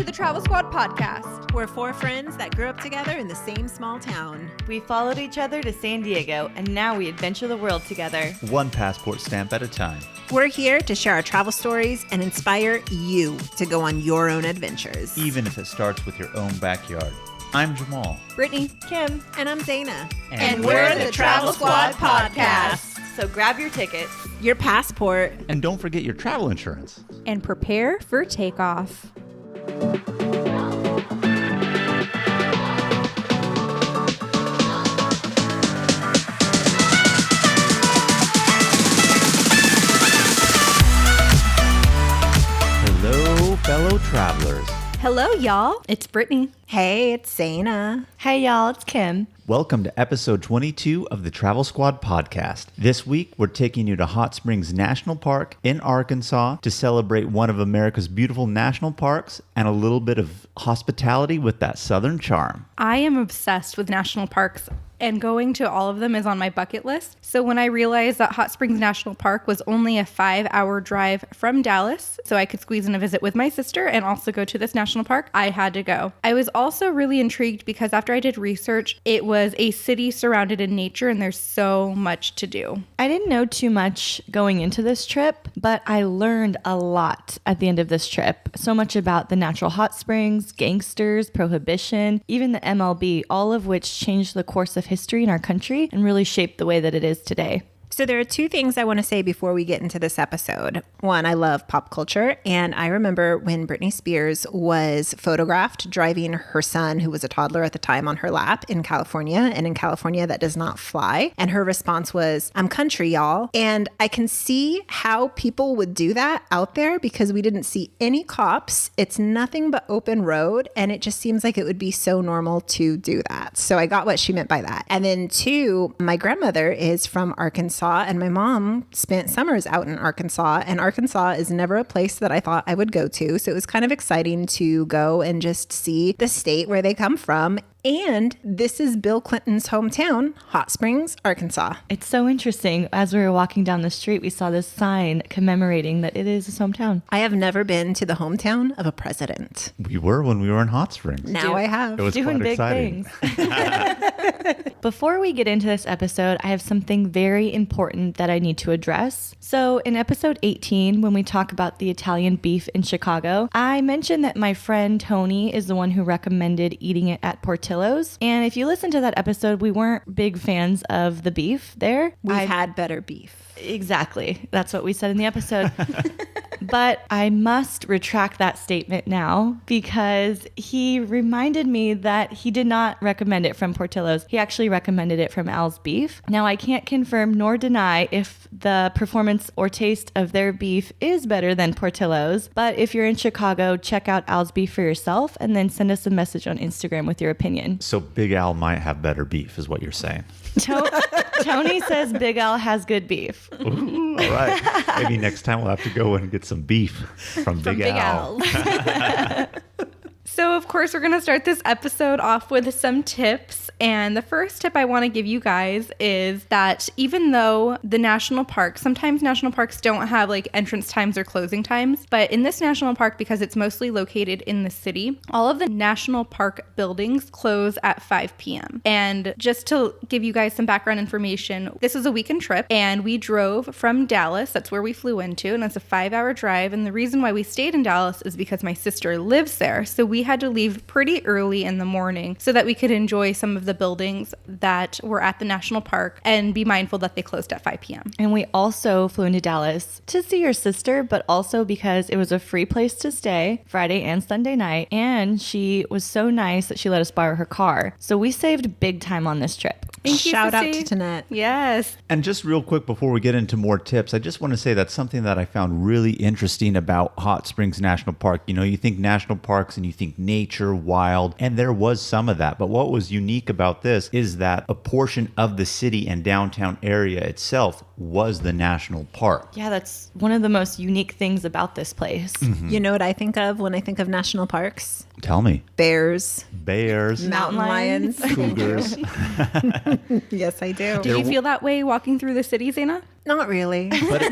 the Travel Squad podcast. We're four friends that grew up together in the same small town. We followed each other to San Diego, and now we adventure the world together. One passport stamp at a time. We're here to share our travel stories and inspire you to go on your own adventures. Even if it starts with your own backyard. I'm Jamal. Brittany, Kim, And I'm Zaina. and we're the Travel Squad podcast. so grab your tickets. Your passport. And don't forget your travel insurance. And prepare for takeoff. Hello, fellow travelers. Hello, y'all. It's Brittany. Hey, it's Zaina. Hey, y'all, it's Kim. Welcome to episode 22 of the Travel Squad podcast. This week, we're taking you to Hot Springs National Park in Arkansas to celebrate one of America's beautiful national parks and a little bit of hospitality with that southern charm. I am obsessed with national parks, and going to all of them is on my bucket list. So when I realized that Hot Springs National Park was only a 5-hour drive from Dallas, so I could squeeze in a visit with my sister and also go to this national park, I had to go. I was also really intrigued because after I did research, it was a city surrounded in nature and there's so much to do. I didn't know too much going into this trip, but I learned a lot at the end of this trip. So much about the natural hot springs, gangsters, prohibition, even the MLB, all of which changed the course of history in our country and really shaped the way that it is today. So there are two things I want to say before we get into this episode. One, I love pop culture. And I remember when Britney Spears was photographed driving her son, who was a toddler at the time, on her lap in California. And in California, that does not fly. And her response was, "I'm country, y'all." And I can see how people would do that out there because we didn't see any cops. It's nothing but open road. And it just seems like it would be so normal to do that. So I got what she meant by that. And then two, my grandmother is from Arkansas. And my mom spent summers out in Arkansas, and Arkansas is never a place that I thought I would go to. So it was kind of exciting to go and just see the state where they come from. And this is Bill Clinton's hometown, Hot Springs, Arkansas. It's so interesting. As we were walking down the street, we saw this sign commemorating that it is his hometown. I have never been to the hometown of a president. We were when we were in Hot Springs. Now I have. It was Doing quite big exciting. things. Before we get into this episode, I have something very important that I need to address. So in episode 18, when we talk about the Italian beef in Chicago, I mentioned that my friend Tony is the one who recommended eating it at Portillo's. And if you listen to that episode, we weren't big fans of the beef there. We've had better beef. Exactly. That's what we said in the episode. But I must retract that statement now because he reminded me that he did not recommend it from Portillo's. He actually recommended it from Al's Beef. Now, I can't confirm nor deny if the performance or taste of their beef is better than Portillo's. But if you're in Chicago, check out Al's Beef for yourself and then send us a message on Instagram with your opinion. So Big Al might have better beef is what you're saying. Tony says Big Al has good beef. Ooh, all right. Maybe next time we'll have to go and get some beef from Big Al. So, of course, we're going to start this episode off with some tips. And the first tip I want to give you guys is that even though the national park, sometimes national parks don't have like entrance times or closing times, but in this national park, because it's mostly located in the city, all of the national park buildings close at 5 p.m. And just to give you guys some background information, this is a weekend trip and we drove from Dallas. That's where we flew into, and it's a 5-hour drive. And the reason why we stayed in Dallas is because my sister lives there. So we had to leave pretty early in the morning so that we could enjoy some of the buildings that were at the national park and be mindful that they closed at 5 p.m. And we also flew into Dallas to see your sister, but also because it was a free place to stay Friday and Sunday night. And she was so nice that she let us borrow her car. So we saved big time on this trip. Thank you, Shout out Sissy. to Tanette. Yes. And just real quick before we get into more tips, I just want to say that's something that I found really interesting about Hot Springs National Park. You know, you think national parks and you think nature, wild, and there was some of that. But what was unique about this is that a portion of the city and downtown area itself was the national park. Yeah, that's one of the most unique things about this place. Mm-hmm. You know what I think of when I think of national parks? Tell me. Bears. Bears. Mountain lions. Cougars. Yes, I do. Did you feel that way walking through the city, Zaina? Not really. But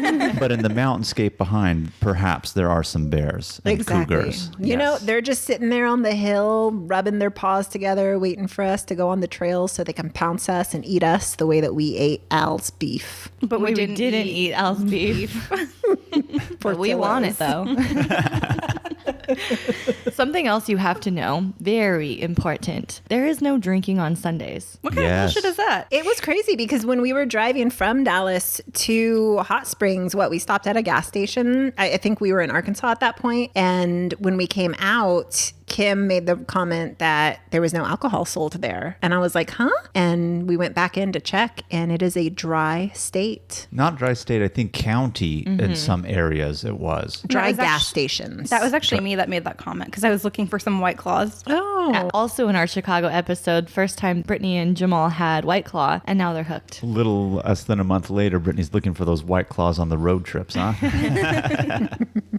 in the mountainscape behind, perhaps there are some bears and cougars. You know, they're just sitting there on the hill, rubbing their paws together, waiting for us to go on the trail so they can pounce us and eat us the way that we ate Al's beef. But we didn't eat Al's beef. But we want it though. Something else you have to know, very important. There is no drinking on Sundays. What kind of bullshit is that? It was crazy because when we were driving from Dallas to Hot Springs, we stopped at a gas station. I think we were in Arkansas at that point. And when we came out, Kim made the comment that there was no alcohol sold there. And I was like, huh? And we went back in to check, and it is a dry state. Not dry state, I think county in some areas it was. Dry gas stations. That was actually me that made that comment because I was looking for some White Claws. Oh. Also in our Chicago episode, first time Brittany and Jamal had White Claw, and now they're hooked. A little less than a month later, Brittany's looking for those White Claws on the road trips, huh?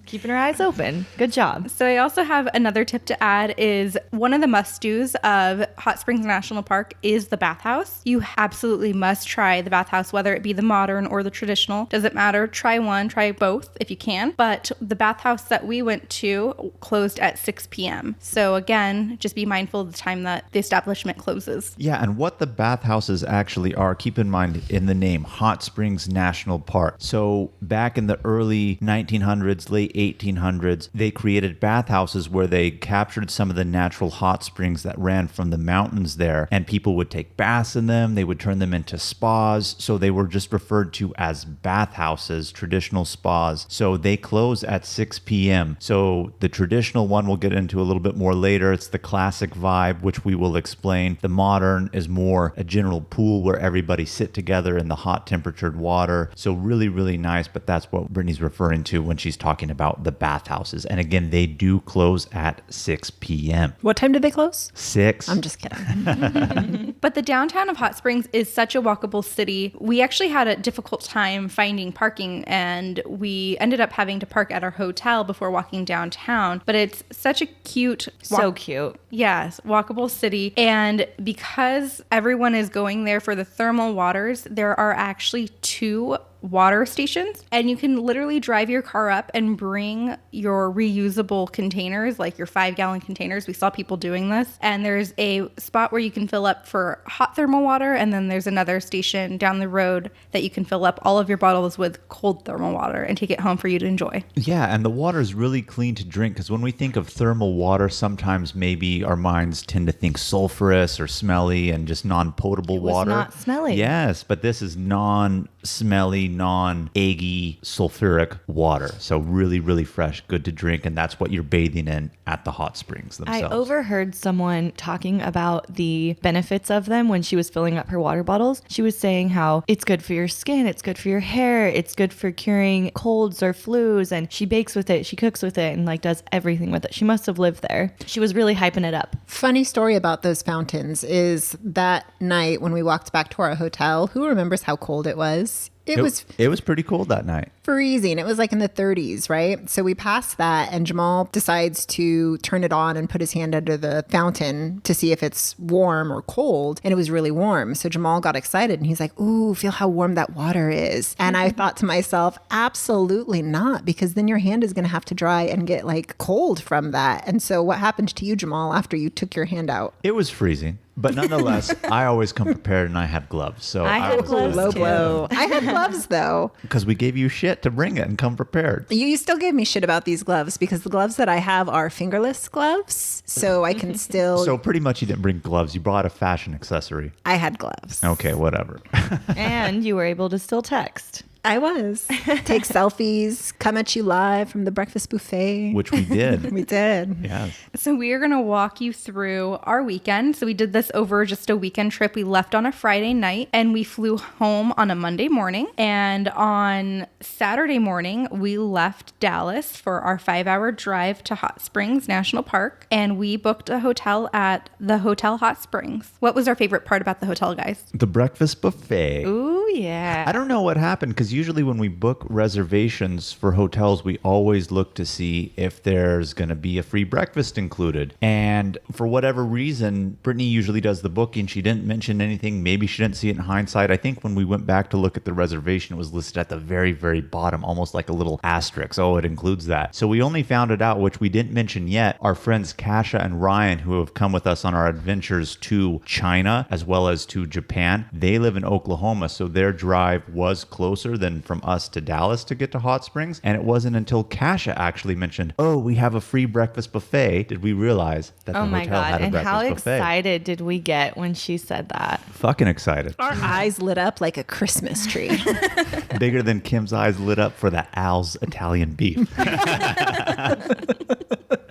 Keeping her eyes open. Good job. So I also have another tip to add is one of the must-dos of Hot Springs National Park is the bathhouse. You absolutely must try the bathhouse, whether it be the modern or the traditional. Doesn't matter. Try one, try both if you can. But the bathhouse that we went to closed at 6 p.m. So again, just be mindful of the time that the establishment closes. Yeah, and what the bathhouses actually are, keep in mind in the name, Hot Springs National Park. So back in the early 1900s, late 1800s, they created bathhouses where they captured some of the natural hot springs that ran from the mountains there, and people would take baths in them. They would turn them into spas. So they were just referred to as bathhouses, traditional spas. So they close at 6 p.m. So the traditional one we'll get into a little bit more later. It's the classic vibe, which we will explain. The modern is more a general pool where everybody sit together in the hot temperatured water. So really, really nice. But that's what Brittany's referring to when she's talking about the bathhouses. And again, they do close at 6 p.m. What time did they close? 6. I'm just kidding. But the downtown of Hot Springs is such a walkable city. We actually had a difficult time finding parking, and we ended up having to park at our hotel before walking downtown. But it's such a cute... So cute. Yes, walkable city. And because everyone is going there for the thermal waters, there are actually 2 water stations, and you can literally drive your car up and bring your reusable containers, like your 5-gallon containers. We saw people doing this, and there's a spot where you can fill up for hot thermal water, and then there's another station down the road that you can fill up all of your bottles with cold thermal water and take it home for you to enjoy. Yeah, and the water is really clean to drink, because when we think of thermal water, sometimes maybe our minds tend to think sulfurous or smelly and just non-potable water. Not smelly. Yes, but this is non-smelly, non-eggy, sulfuric water. So really, really fresh, good to drink, and that's what you're bathing in at the hot springs themselves. I overheard someone talking about the benefits of them when she was filling up her water bottles. She was saying how it's good for your skin, it's good for your hair, it's good for curing colds or flus, and she bakes with it, she cooks with it, and like does everything with it. She must have lived there. She was really hyping it up. Funny story about those fountains is that night when we walked back to our hotel, who remembers how cold it was? It was pretty cold that night. freezing. It was like in the 30s, right? So we passed that, and Jamal decides to turn it on and put his hand under the fountain to see if it's warm or cold. And it was really warm. So Jamal got excited and he's like, ooh, feel how warm that water is. And I thought to myself, absolutely not, because then your hand is going to have to dry and get like cold from that. And so what happened to you, Jamal, after you took your hand out? It was freezing. But nonetheless, I always come prepared, and I had gloves. So I had gloves Low too. blow. I had gloves though. because we gave you shit to bring it and come prepared. You still gave me shit about these gloves because the gloves that I have are fingerless gloves. So I can still... So pretty much you didn't bring gloves. You brought a fashion accessory. I had gloves. Okay, whatever. And you were able to still text. I was. Take selfies, come at you live from the breakfast buffet. Which we did. We did. Yes. So we are going to walk you through our weekend. So we did this over just a weekend trip. We left on a Friday night and we flew home on a Monday morning. And on Saturday morning, we left Dallas for our 5-hour drive to Hot Springs National Park. And we booked a hotel at the Hotel Hot Springs. What was our favorite part about the hotel, guys? The breakfast buffet. Ooh, Yeah. I don't know what happened because usually when we book reservations for hotels, we always look to see if there's going to be a free breakfast included. And for whatever reason, Brittany usually does the booking. She didn't mention anything. Maybe she didn't see it in hindsight. I think when we went back to look at the reservation, it was listed at the very, very bottom, almost like a little asterisk. Oh, it includes that. So we only found it out, which we didn't mention yet. Our friends Kasha and Ryan, who have come with us on our adventures to China as well as to Japan, they live in Oklahoma. So their drive was closer than from us to Dallas to get to Hot Springs. And it wasn't until Kasha actually mentioned, oh, we have a free breakfast buffet, did we realize that the hotel had a and breakfast how buffet. excited did we get when she said that? Fucking excited. Our eyes lit up like a Christmas tree. Bigger than Kim's eyes lit up for that Al's Italian beef.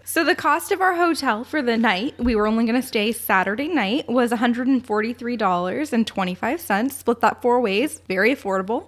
So the cost of our hotel for the night, we were only going to stay Saturday night, was $143.25. Split that 4 ways. Very affordable.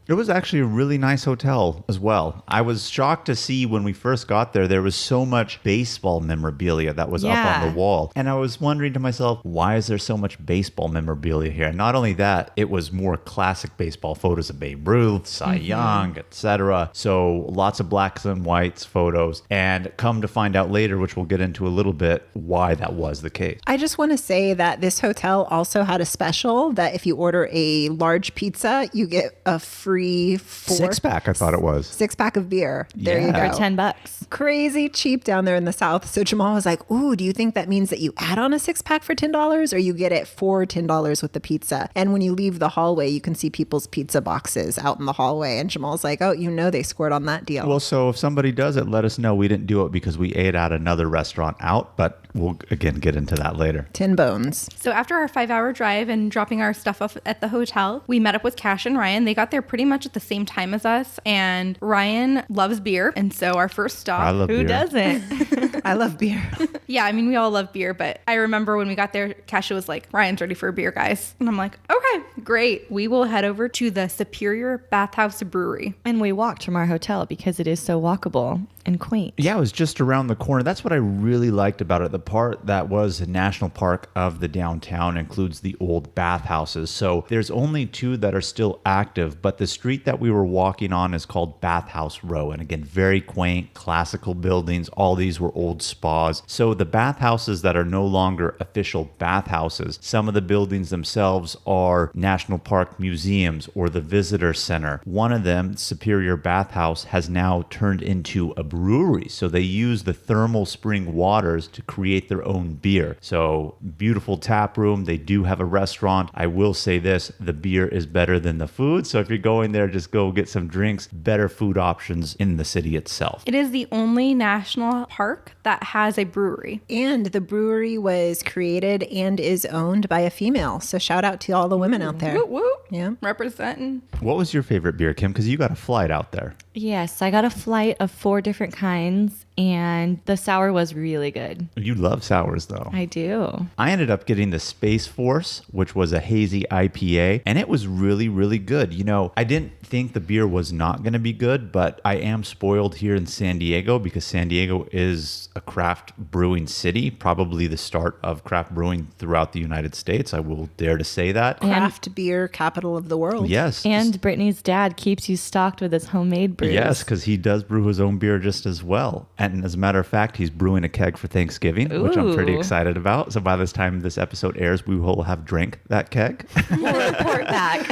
It was actually a really nice hotel as well. I was shocked to see when we first got there was so much baseball memorabilia that was up on the wall. And I was wondering to myself, why is there so much baseball memorabilia here? And not only that, it was more classic baseball photos of Babe Ruth, Cy Young, etc. So lots of blacks and whites photos. And come to find out later, which we'll get into a little bit, why that was the case. I just want to say that this hotel also had a special that if you order a large pizza, you get a free 6-pack, I thought it was. 6-pack of beer. There you Yeah. go. For $10. Crazy cheap down there in the South. So Jamal was like, ooh, do you think that means that you add on a 6-pack for $10 or you get it for $10 with the pizza? And when you leave the hallway, you can see people's pizza boxes out in the hallway. And Jamal's like, oh, you know they scored on that deal. Well, so if somebody does it, let us know. We didn't do it because we ate at another restaurant out, but we'll again get into that later. Tin bones. So after our 5-hour drive and dropping our stuff off at the hotel, we met up with Cash and Ryan. They got there pretty much at the same time as us. And Ryan loves beer. And so our first stop. I love Who beer. doesn't? I love beer. Yeah, I mean, we all love beer, but I remember when we got there, Kasha was like, Ryan's ready for a beer, guys. And I'm like, okay, great. We will head over to the Superior Bathhouse Brewery. And we walked from our hotel because it is so walkable and quaint. Yeah, it was just around the corner. That's what I really liked about it. The part that was a national park of the downtown includes the old bathhouses. So there's only 2 that are still active, but the street that we were walking on is called Bathhouse Row. And again, very quaint, classical buildings. All these were old spas. So the bathhouses that are no longer official bathhouses, some of the buildings themselves are national park museums or the visitor center. One of them, Superior Bathhouse, has now turned into a brewery. So they use the thermal spring waters to create their own beer. So beautiful tap room. They do have a restaurant. I will say this, the beer is better than the food. So if you're going there, just go get some drinks, better food options in the city itself. It is the only national park that has a brewery. And the brewery was created and is owned by a female. So shout out to all the women out there. Woo woo. Yeah. Representing. What was your favorite beer, Kim? Because you got a flight out there. Yes, I got a flight of 4 different kinds, and the sour was really good. You love sours, though. I do. I ended up getting the Space Force, which was a hazy IPA, and it was really, really good. You know, I didn't think the beer was not going to be good, but I am spoiled here in San Diego because San Diego is a craft brewing city, probably the start of craft brewing throughout the United States. I will dare to say that. Craft beer capital of the world. Yes. And Brittany's dad keeps you stocked with his homemade brews. Yes, because he does brew his own beer just as well. And as a matter of fact, he's brewing a keg for Thanksgiving, which I'm pretty Ooh. excited about. So by this time this episode airs, we will have drank that keg. We'll report back.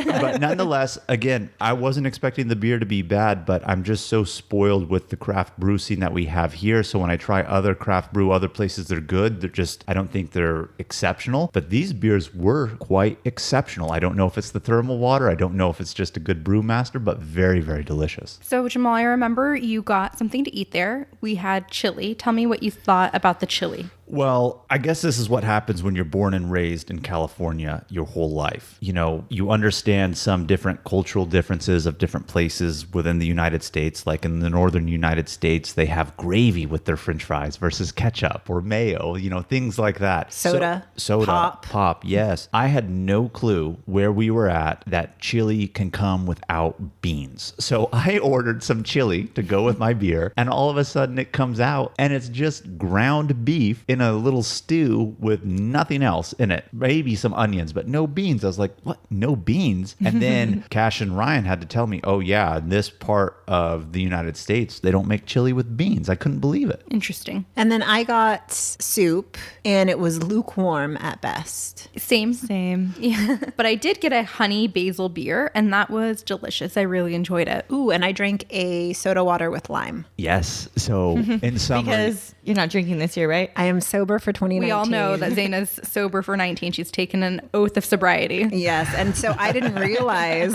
But nonetheless, again, I wasn't expecting the beer to be bad, but I'm just so spoiled with the craft brew scene that we have here. So when I try other craft brew, other places, they're good. They're just, I don't think they're exceptional. But these beers were quite exceptional. I don't know if it's the thermal water. I don't know if it's just a good brewmaster, but very, very delicious. So, Jamal, I remember you got something to eat there. We had chili. Tell me what you thought about the chili. Well, I guess this is what happens when you're born and raised in California your whole life. You know, you understand some different cultural differences of different places within the United States. Like in the northern United States, they have gravy with their French fries versus ketchup or mayo, you know, things like that. Soda, Pop, yes. I had no clue where we were at that chili can come without beans. So I ordered some chili to go with my beer, and all of a sudden it comes out and it's just ground beef in in a little stew with nothing else in it. Maybe some onions, but no beans. I was like, what? No beans? And then Cash and Ryan had to tell me, oh yeah, in this part of the United States, they don't make chili with beans. I couldn't believe it. Interesting. And then I got soup, and it was lukewarm at best. Same. Yeah. But I did get a honey basil beer, and that was delicious. I really enjoyed it. Ooh, and I drank a soda water with lime. Yes. So in summary, Because you're not drinking this year, right? I am sober for 2019. We all know that Zaina's sober for 19. She's taken an oath of sobriety. Yes, and so I didn't realize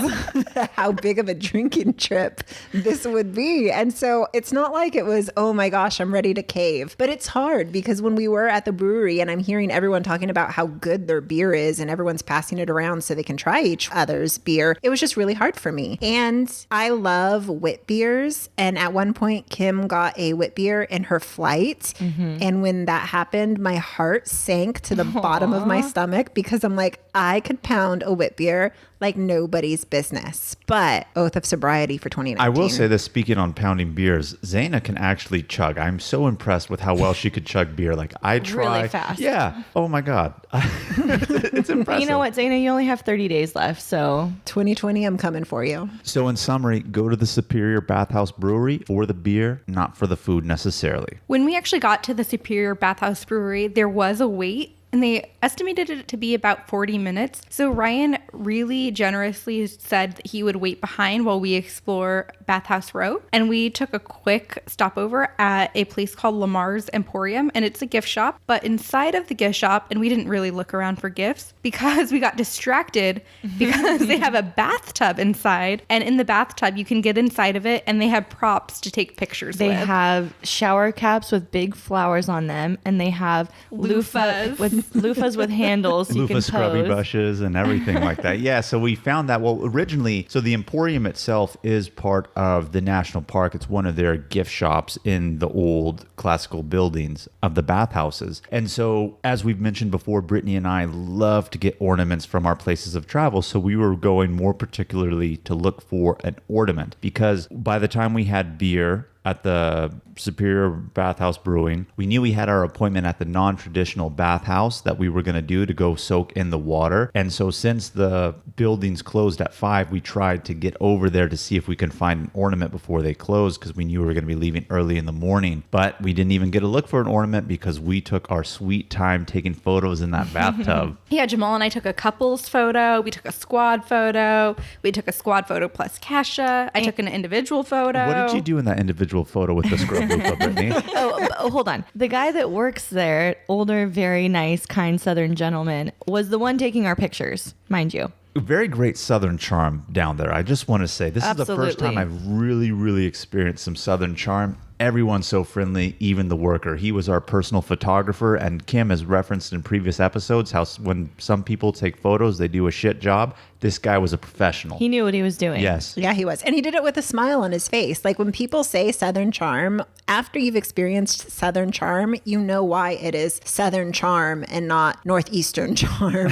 how big of a drinking trip this would be. And so it's not like it was, oh my gosh, I'm ready to cave. But it's hard because when we were at the brewery and I'm hearing everyone talking about how good their beer is and everyone's passing it around so they can try each other's beer, it was just really hard for me. And I love wit beers. And at one point, Kim got a wit beer in her flight. And when that happened, my heart sank to the bottom of my stomach because I'm like, I could pound a wit beer like nobody's business. But oath of sobriety for 2019. I will say this, speaking on pounding beers, Zaina can actually chug. I'm so impressed with how well she could chug beer. Like I try. Really fast. Yeah. Oh my God. It's impressive. You know what, Zaina? You only have 30 days left, so 2020, I'm coming for you. So in summary, go to the Superior Bathhouse Brewery for the beer, not for the food necessarily. When we actually got to the Superior Bathhouse Brewery, there was a wait. And they estimated it to be about 40 minutes. So Ryan really generously said that he would wait behind while we explore Bathhouse Row. And we took a quick stopover at a place called Lamars Emporium. And it's a gift shop. But inside of the gift shop, and we didn't really look around for gifts because we got distracted because they have a bathtub inside. And in the bathtub, you can get inside of it and they have props to take pictures they with. have shower caps with big flowers on them, and they have Loofahs. loofahs with handles so you can Loofah scrubby pose. brushes and everything like that. Yeah, so we found that, well, originally, so the Emporium itself is part of the National Park. It's one of their gift shops in the old classical buildings of the bathhouses. And so, as we've mentioned before, Brittany and I love to get ornaments from our places of travel. So we were going more particularly to look for an ornament because by the time we had beer at the Superior Bathhouse Brewing, we knew we had our appointment at the non-traditional bathhouse that we were going to do to go soak in the water. And so since the buildings closed at 5, we tried to get over there to see if we could find an ornament before they closed because we knew we were going to be leaving early in the morning. But we didn't even get a look for an ornament because we took our sweet time taking photos in that bathtub. Yeah, Jamal and I took a couples photo. We took a squad photo. We took a squad photo plus Kasha. I took an individual photo. What did you do in that individual photo with the scrub loofah, Brittany? Oh, hold on. The guy that works there, older, very nice, kind Southern gentleman, was the one taking our pictures, mind you. Very great Southern charm down there. I just want to say this is the first time I've really experienced some Southern charm. Everyone's so friendly, even the worker. He was our personal photographer, and Kim has referenced in previous episodes how when some people take photos, they do a shit job. This guy was a professional. He knew what he was doing. Yes. Yeah, he was. And he did it with a smile on his face. Like when people say Southern charm, after you've experienced Southern charm, you know why it is Southern charm and not Northeastern charm.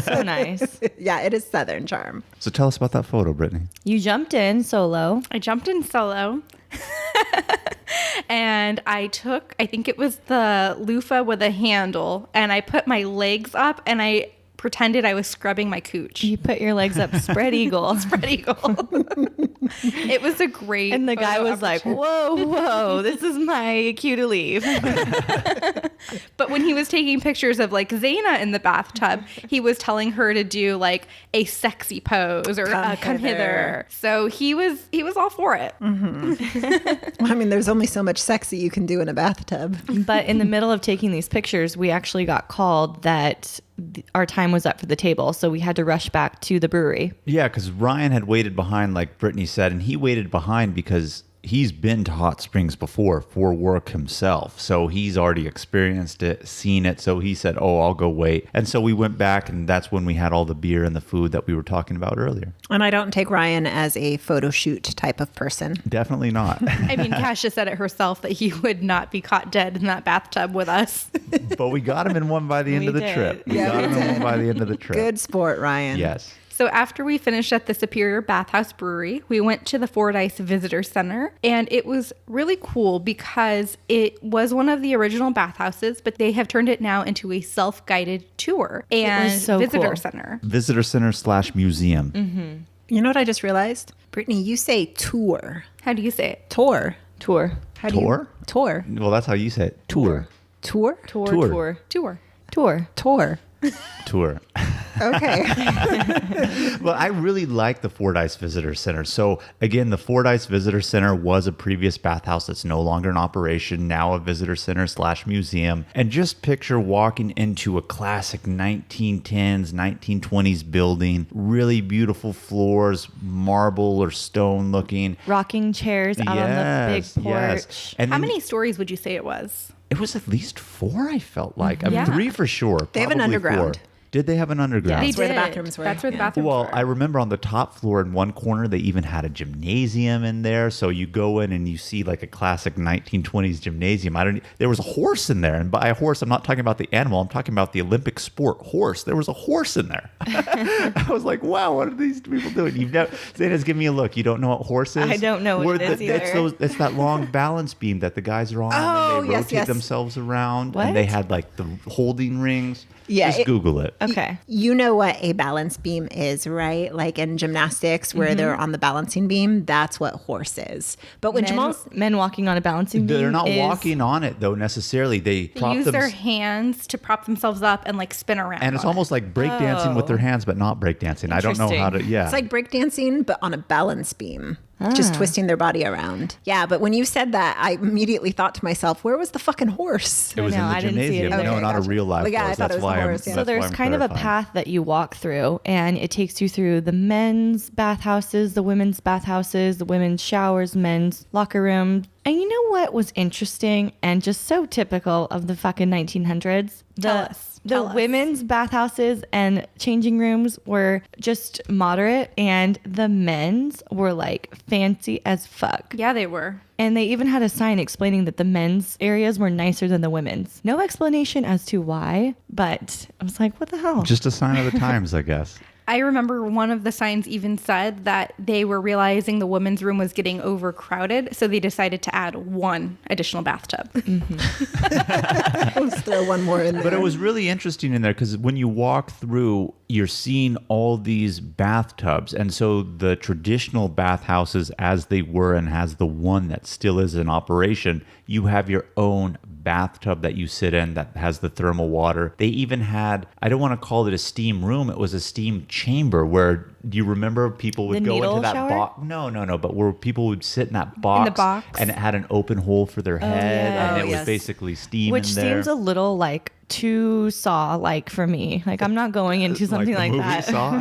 So nice. Yeah, it is Southern charm. So tell us about that photo, Brittany. You jumped in solo. I jumped in solo. And I think it was the loofah with a handle, and I put my legs up and I pretended I was scrubbing my cooch. You put your legs up, spread eagle. Spread eagle. It was a great And the guy photo was like, opportunity. whoa, this is my cue to leave. But when he was taking pictures of like Zaina in the bathtub, he was telling her to do like a sexy pose or come hither. So he was all for it. Well, I mean, there's only so much sexy you can do in a bathtub. But in the middle of taking these pictures, we actually got called that our time was up for the table. So we had to rush back to the brewery. Yeah, because Ryan had waited behind, like Brittany said, and he waited behind because he's been to Hot Springs before for work himself. So he's already experienced it, seen it. So he said, oh, I'll go wait. And so we went back, and that's when we had all the beer and the food that we were talking about earlier. And I don't take Ryan as a photo shoot type of person. Definitely not. I mean, Kasha said it herself that he would not be caught dead in that bathtub with us. But we got him in one by the end We of the did. trip. We Yeah, got we him in did. one by the end of the trip. Good sport, Ryan. Yes. So after we finished at the Superior Bathhouse Brewery, we went to the Fordyce Visitor Center, and it was really cool because it was one of the original bathhouses, but they have turned it now into a self-guided tour and so visitor cool. center. Visitor center / museum. Mm-hmm. You know what I just realized? Brittany, you say tour. How do you say it? Tour. Tour. How do Tour? you? Tour. Well, that's how you say it. Tour. Tour? Tour. Tour. Tour. Tour. Tour. Tour. Tour. Okay. Well, I really like the Fordyce Visitor Center. So again, the Fordyce Visitor Center was a previous bathhouse that's no longer in operation, now a visitor center / museum. And just picture walking into a classic 1910s, 1920s building, really beautiful floors, marble or stone looking. Rocking chairs out on the big porch. Yes. And How then many stories would you say it was? It was at least 4, I felt like. I mean, Yeah. 3 for sure. They have an probably underground. 4. Did they have an underground? They That's where the did. bathrooms were. That's where the Yeah. bathrooms Well, were. I remember on the top floor in one corner, they even had a gymnasium in there. So you go in and you see like a classic 1920s gymnasium. There was a horse in there. And by a horse, I'm not talking about the animal. I'm talking about the Olympic sport horse. There was a horse in there. I was like, wow, what are these people doing? Zayna's giving me a look. You don't know what horse is? I don't know what it is either. It's that long balance beam that the guys are on. Oh, and they yes, rotate yes. themselves around. What? And they had like the holding rings. Yeah, Just Google it. Okay. You know what a balance beam is, right? Like in gymnastics where they're on the balancing beam, that's what horse is. But when Jamal's Men walking on a balancing beam. They're not is- walking on it though necessarily. They They prop use them, their hands to prop themselves up and like spin around. and it's on it. almost like breakdancing with their hands, but not breakdancing. I don't know how to. Interesting. Yeah, It's like breakdancing, but on a balance beam. Just twisting their body around. Yeah, but when you said that, I immediately thought to myself, where was the fucking horse? it was I know, in the I didn't see it gymnasium. either. No, Okay, not a gotcha. real life Well, yeah, I horse. thought it That's was a why horse, yeah. So there's kind of a path that you walk through, and it takes you through the men's bathhouses, the women's bathhouses, the women's showers, men's locker rooms. And you know what was interesting and just so typical of the fucking 1900s? Tell us. The Tell us. women's bathhouses and changing rooms were just moderate, and the men's were like fancy as fuck. Yeah, they were. And they even had a sign explaining that the men's areas were nicer than the women's. No explanation as to why, but I was like, what the hell? Just a sign of the times, I guess. I remember one of the signs even said that they were realizing the women's room was getting overcrowded, so they decided to add 1 additional bathtub. Let's throw one more in there. But it was really interesting in there because when you walk through, you're seeing all these bathtubs. And so the traditional bathhouses, as they were and as the one that still is in operation, you have your own bathtub that you sit in that has the thermal water. They even had, I don't want to call it a steam room, it was a steam chamber where, do you remember people would The go needle into that shower? box? No, but where people would sit in that box, box? and it had an open hole for their head yeah. and Oh, it was yes. basically steam Which in there. seems a little like too Saw-like for me. Like I'm not going into something the like movie that. Saw.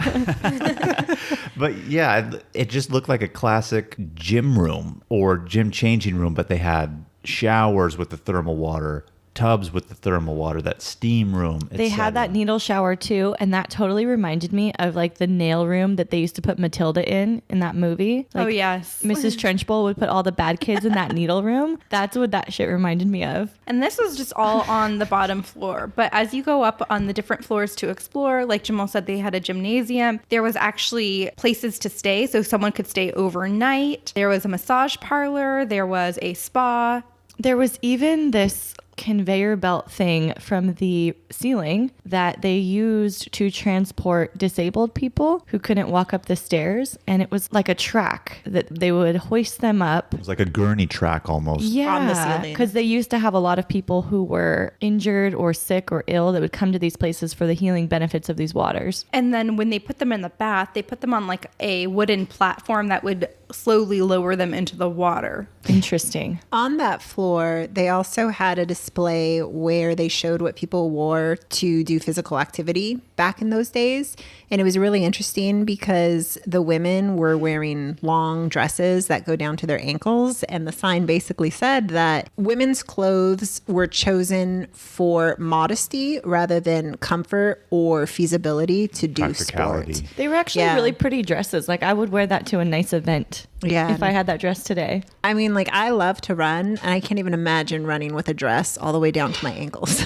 But yeah, it just looked like a classic gym room or gym changing room, but they had showers with the thermal water, tubs with the thermal water, that steam room. They had that needle shower too, and that totally reminded me of like the nail room that they used to put Matilda in that movie. Like, Oh, yes. Mrs. Trenchbull would put all the bad kids in that needle room. That's what that shit reminded me of. And this was just all on the bottom floor. But as you go up on the different floors to explore, like Jamal said, they had a gymnasium. There was actually places to stay, so someone could stay overnight. There was a massage parlor. There was a spa. There was even this conveyor belt thing from the ceiling that they used to transport disabled people who couldn't walk up the stairs, and it was like a track that they would hoist them up. It was like a gurney track almost. On the Yeah, ceiling. because they used to have a lot of people who were injured or sick or ill that would come to these places for the healing benefits of these waters. And then when they put them in the bath, they put them on like a wooden platform that would slowly lower them into the water. Interesting. On that floor, they also had a display where they showed what people wore to do physical activity back in those days. And it was really interesting because the women were wearing long dresses that go down to their ankles. And the sign basically said that women's clothes were chosen for modesty rather than comfort or feasibility to do Practicality. sport. They were actually Yeah. really pretty dresses. Like I would wear that to a nice event it. Yeah. If I had that dress today. I mean, like, I love to run, and I can't even imagine running with a dress all the way down to my ankles.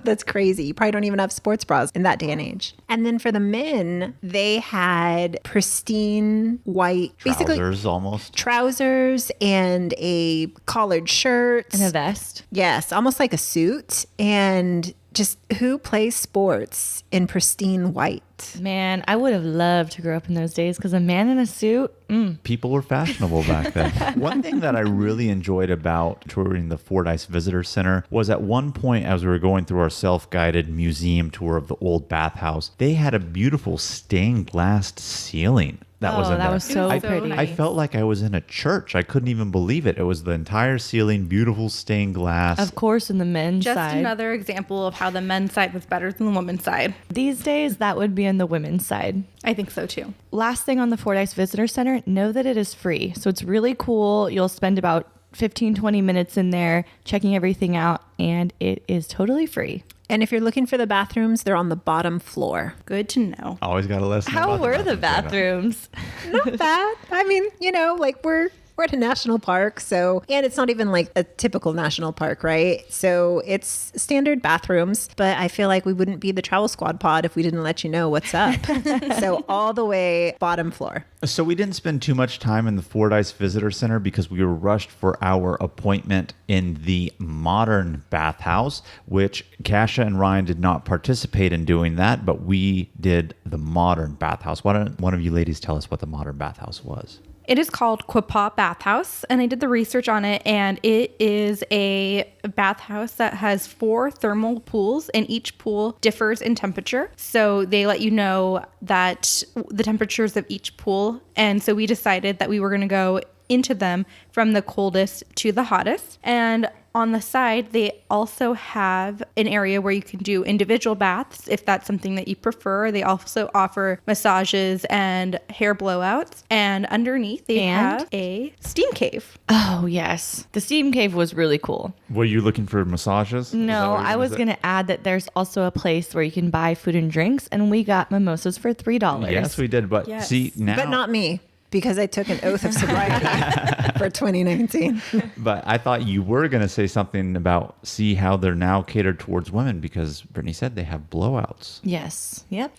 That's crazy. You probably don't even have sports bras in that day and age. And then for the men, they had pristine white, Trousers almost. trousers and a collared shirt. And a vest. Yes, almost like a suit. And just who plays sports in pristine white? Man, I would have loved to grow up in those days because a man in a suit, People were fashionable back then. One thing that I really enjoyed about touring the Fordyce Visitor Center was at one point, as we were going through our self-guided museum tour of the old bathhouse, they had a beautiful stained glass ceiling. That was in that there. was so pretty. I felt like I was in a church. I couldn't even believe it. It was the entire ceiling, beautiful stained glass. Of course, in the men's Just side. another example of how the men's side was better than the women's side. These days, that would be in the women's side. I think so too. Last thing on the Fordyce Visitor Center, know that it is free. So it's really cool. You'll spend about 15, 20 minutes in there checking everything out, and it is totally free. And if you're looking for the bathrooms, they're on the bottom floor. Good to know. Always got to listen. How were the bathrooms? Not bad. I mean, you know, like we're at a national park, so, and it's not even like a typical national park, right? So it's standard bathrooms, but I feel like we wouldn't be the Travel Squad pod if we didn't let you know what's up. So all the way bottom floor. So we didn't spend too much time in the Fordyce Visitor Center because we were rushed for our appointment in the modern bathhouse, which Kasha and Ryan did not participate in doing that, but we did the modern bathhouse. Why don't one of you ladies tell us what the modern bathhouse was? It is called Quapaw Bathhouse, and I did the research on it, and it is a bathhouse that has 4 thermal pools, and each pool differs in temperature. So they let you know that the temperatures of each pool, and so we decided that we were going to go into them from the coldest to the hottest. And on the side, they also have an area where you can do individual baths if that's something that you prefer. They also offer massages and hair blowouts. And underneath, they have a steam cave. Oh, yes. The steam cave was really cool. Were you looking for massages? No, I was going to add that there's also a place where you can buy food and drinks, and we got mimosas for $3. Yes, we did. But Yes. see, now. But not me, because I took an oath of sobriety for 2019. But I thought you were going to say something about see how they're now catered towards women because Brittany said they have blowouts. Yes. Yep.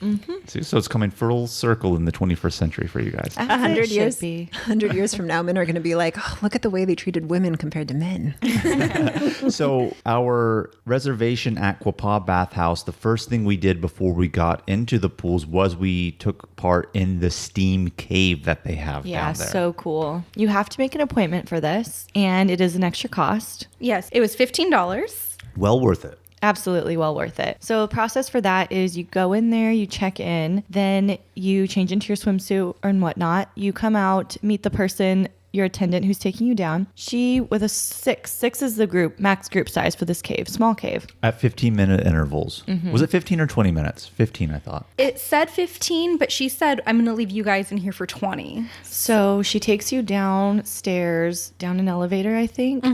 See, so it's coming full circle in the 21st century for you guys. 100 years, Be. 100 years from now, men are going to be like, oh, look at the way they treated women compared to men. So our reservation at Quapaw Bathhouse, the first thing we did before we got into the pools was we took part in the steam cave that they have Yeah, down there. so cool. You have to make an appointment for this, and it is an extra cost. Yes, it was $15. Well worth it. Absolutely well worth it. So the process for that is you go in there, you check in, then you change into your swimsuit and whatnot. You come out, meet the person, your attendant who's taking you down. She with a 6. 6 is the max group size for this cave, small cave. At 15-minute intervals. Was it 15 or 20 minutes? 15, I thought. It said 15, but she said, I'm going to leave you guys in here for 20. So she takes you downstairs, down an elevator, I think.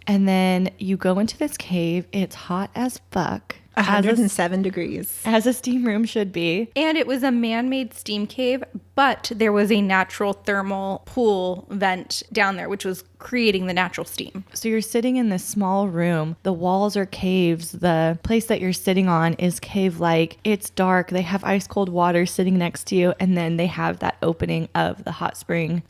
And then you go into this cave. It's hot as fuck. 107 degrees. As a steam room should be. And it was a man-made steam cave, but there was a natural thermal pool vent down there, which was creating the natural steam. So you're sitting in this small room. The walls are caves. The place that you're sitting on is cave-like. It's dark. They have ice cold water sitting next to you. And then they have that opening of the hot spring.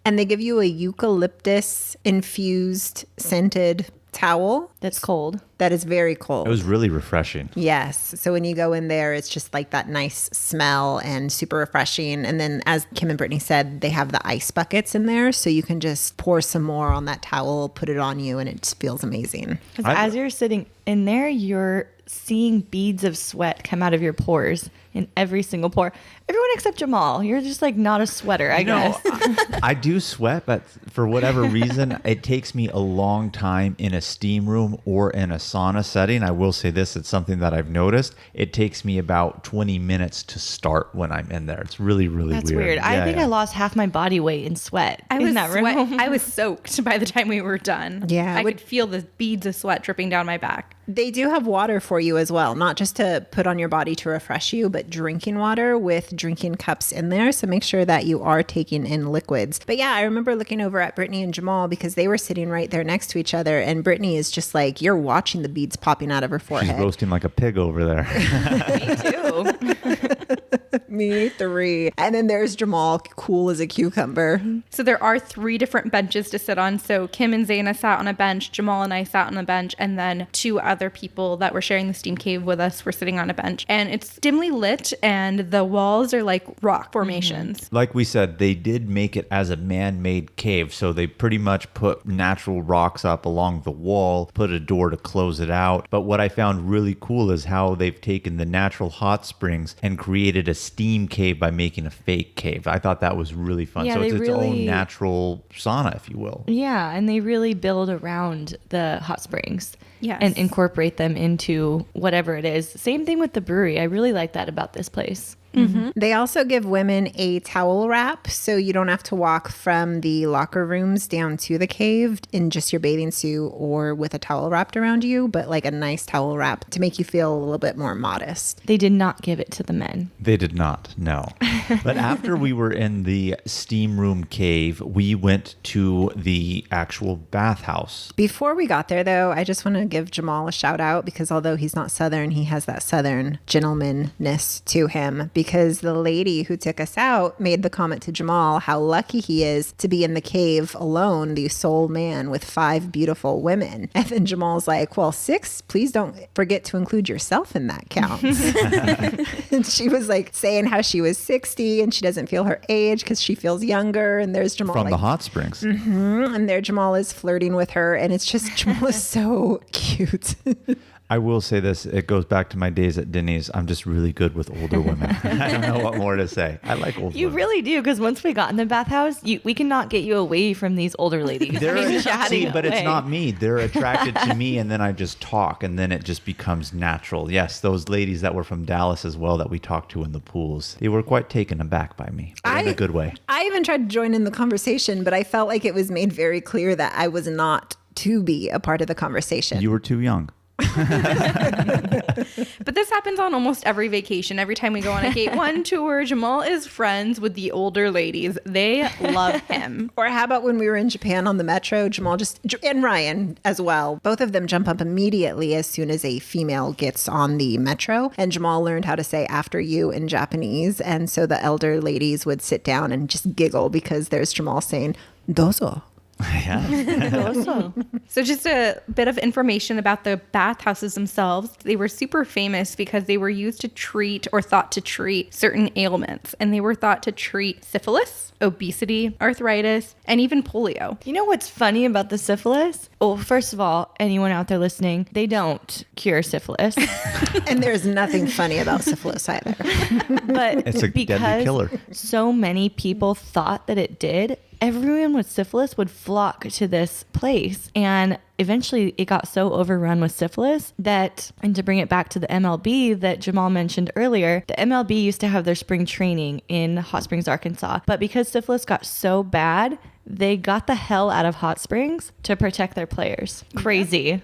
And they give you a eucalyptus infused scented towel That's cold. that is very cold. It was really refreshing. Yes. So when you go in there, it's just like that nice smell and super refreshing. And then, as Kim and Brittany said, they have the ice buckets in there. So you can just pour some more on that towel, put it on you, and it just feels amazing. Because as you're sitting in there, you're seeing beads of sweat come out of your pores in every single pore. Everyone except Jamal. You're just like not a sweater, I guess. I do sweat, but for whatever reason, it takes me a long time in a steam room or in a sauna setting. I will say this, it's something that I've noticed. It takes me about 20 minutes to start when I'm in there. It's really, really That's weird. weird. I think I lost half my body weight in sweat in that room. I was soaked by the time we were done. Yeah, I could feel the beads of sweat dripping down my back. They do have water for you as well, not just to put on your body to refresh you, but drinking water with drinking cups in there. So make sure that you are taking in liquids. But yeah, I remember looking over at Brittany and Jamal because they were sitting right there next to each other. And Brittany is just like, you're watching the beads popping out of her forehead. She's roasting like a pig over there. Me too. Me 3. And then there's Jamal, cool as a cucumber. So there are 3 different benches to sit on. So Kim and Zaina sat on a bench, Jamal and I sat on a bench, and then 2 other people that were sharing the steam cave with us were sitting on a bench. And it's dimly lit and the walls are like rock formations. Like we said, they did make it as a man-made cave. So they pretty much put natural rocks up along the wall, put a door to close it out. But what I found really cool is how they've taken the natural hot springs and created a steam cave by making a fake cave. I thought that was really fun. Yeah, so it's they its own really- natural sauna, if you will. Yeah, and they really build around the hot springs. Yes. And incorporate them into whatever it is. Same thing with the brewery. I really like that about this place. They also give women a towel wrap so you don't have to walk from the locker rooms down to the cave in just your bathing suit or with a towel wrapped around you, but like a nice towel wrap to make you feel a little bit more modest. They did not give it to the men. They did not, no. But after we were in the steam room cave, we went to the actual bathhouse. Before we got there, though, I just want to give Jamal a shout out because although he's not Southern, he has that Southern gentlemanness to him. Because the lady who took us out made the comment to Jamal how lucky he is to be in the cave alone, the sole man with 5 beautiful women. And then Jamal's like, well, 6, please don't forget to include yourself in that count. And she was like saying how she was 60 and she doesn't feel her age because she feels younger. And there's Jamal From like, the hot springs. and there Jamal is flirting with her. And it's just, Jamal is so cute. I will say this, it goes back to my days at Denny's. I'm just really good with older women. I don't know what more to say. I like old You women. really do, because once we got in the bathhouse, we cannot get you away from these older ladies. They're chatting but it's away. not me. They're attracted to me, and then I just talk, and then it just becomes natural. Yes, those ladies that were from Dallas as well that we talked to in the pools, they were quite taken aback by me, but in a good way. I even tried to join in the conversation, but I felt like it was made very clear that I was not to be a part of the conversation. You were too young. But this happens on almost every vacation. Every time we go on a Gate 1 tour, Jamal is friends with the older ladies. They love him. Or how about when we were in Japan on the metro, Jamal and Ryan as well, both of them jump up immediately as soon as a female gets on the metro. And Jamal learned how to say after you in Japanese. And so the elder ladies would sit down and just giggle because there's Jamal saying, dozo. Also. So just a bit of information about the bathhouses themselves. They were super famous because they were used to treat or thought to treat certain ailments. And they were thought to treat syphilis, obesity, arthritis, and even polio. You know what's funny about the syphilis? Well, first of all, anyone out there listening, they don't cure syphilis. And there's nothing funny about syphilis either. But It's a deadly because killer. so many people thought that it did, everyone with syphilis would flock to this place. And eventually it got so overrun with syphilis that, and to bring it back to the MLB that Jamal mentioned earlier, the MLB used to have their spring training in Hot Springs, Arkansas. But because syphilis got so bad, they got the hell out of Hot Springs to protect their players. Crazy.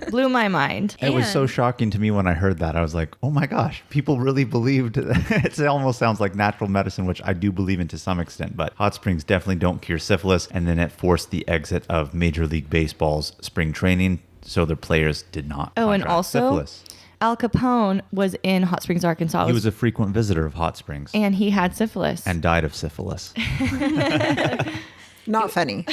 Blew my mind. It was so shocking to me when I heard that. I was like, oh my gosh, people really believed. It almost sounds like natural medicine, which I do believe in to some extent, but hot springs definitely don't cure syphilis. And then it forced the exit of Major League Baseball's spring training, so their players did not Oh, and contract also syphilis. Al Capone was in Hot Springs, Arkansas. He was a frequent visitor of hot springs and he had syphilis. and died of syphilis. Not funny.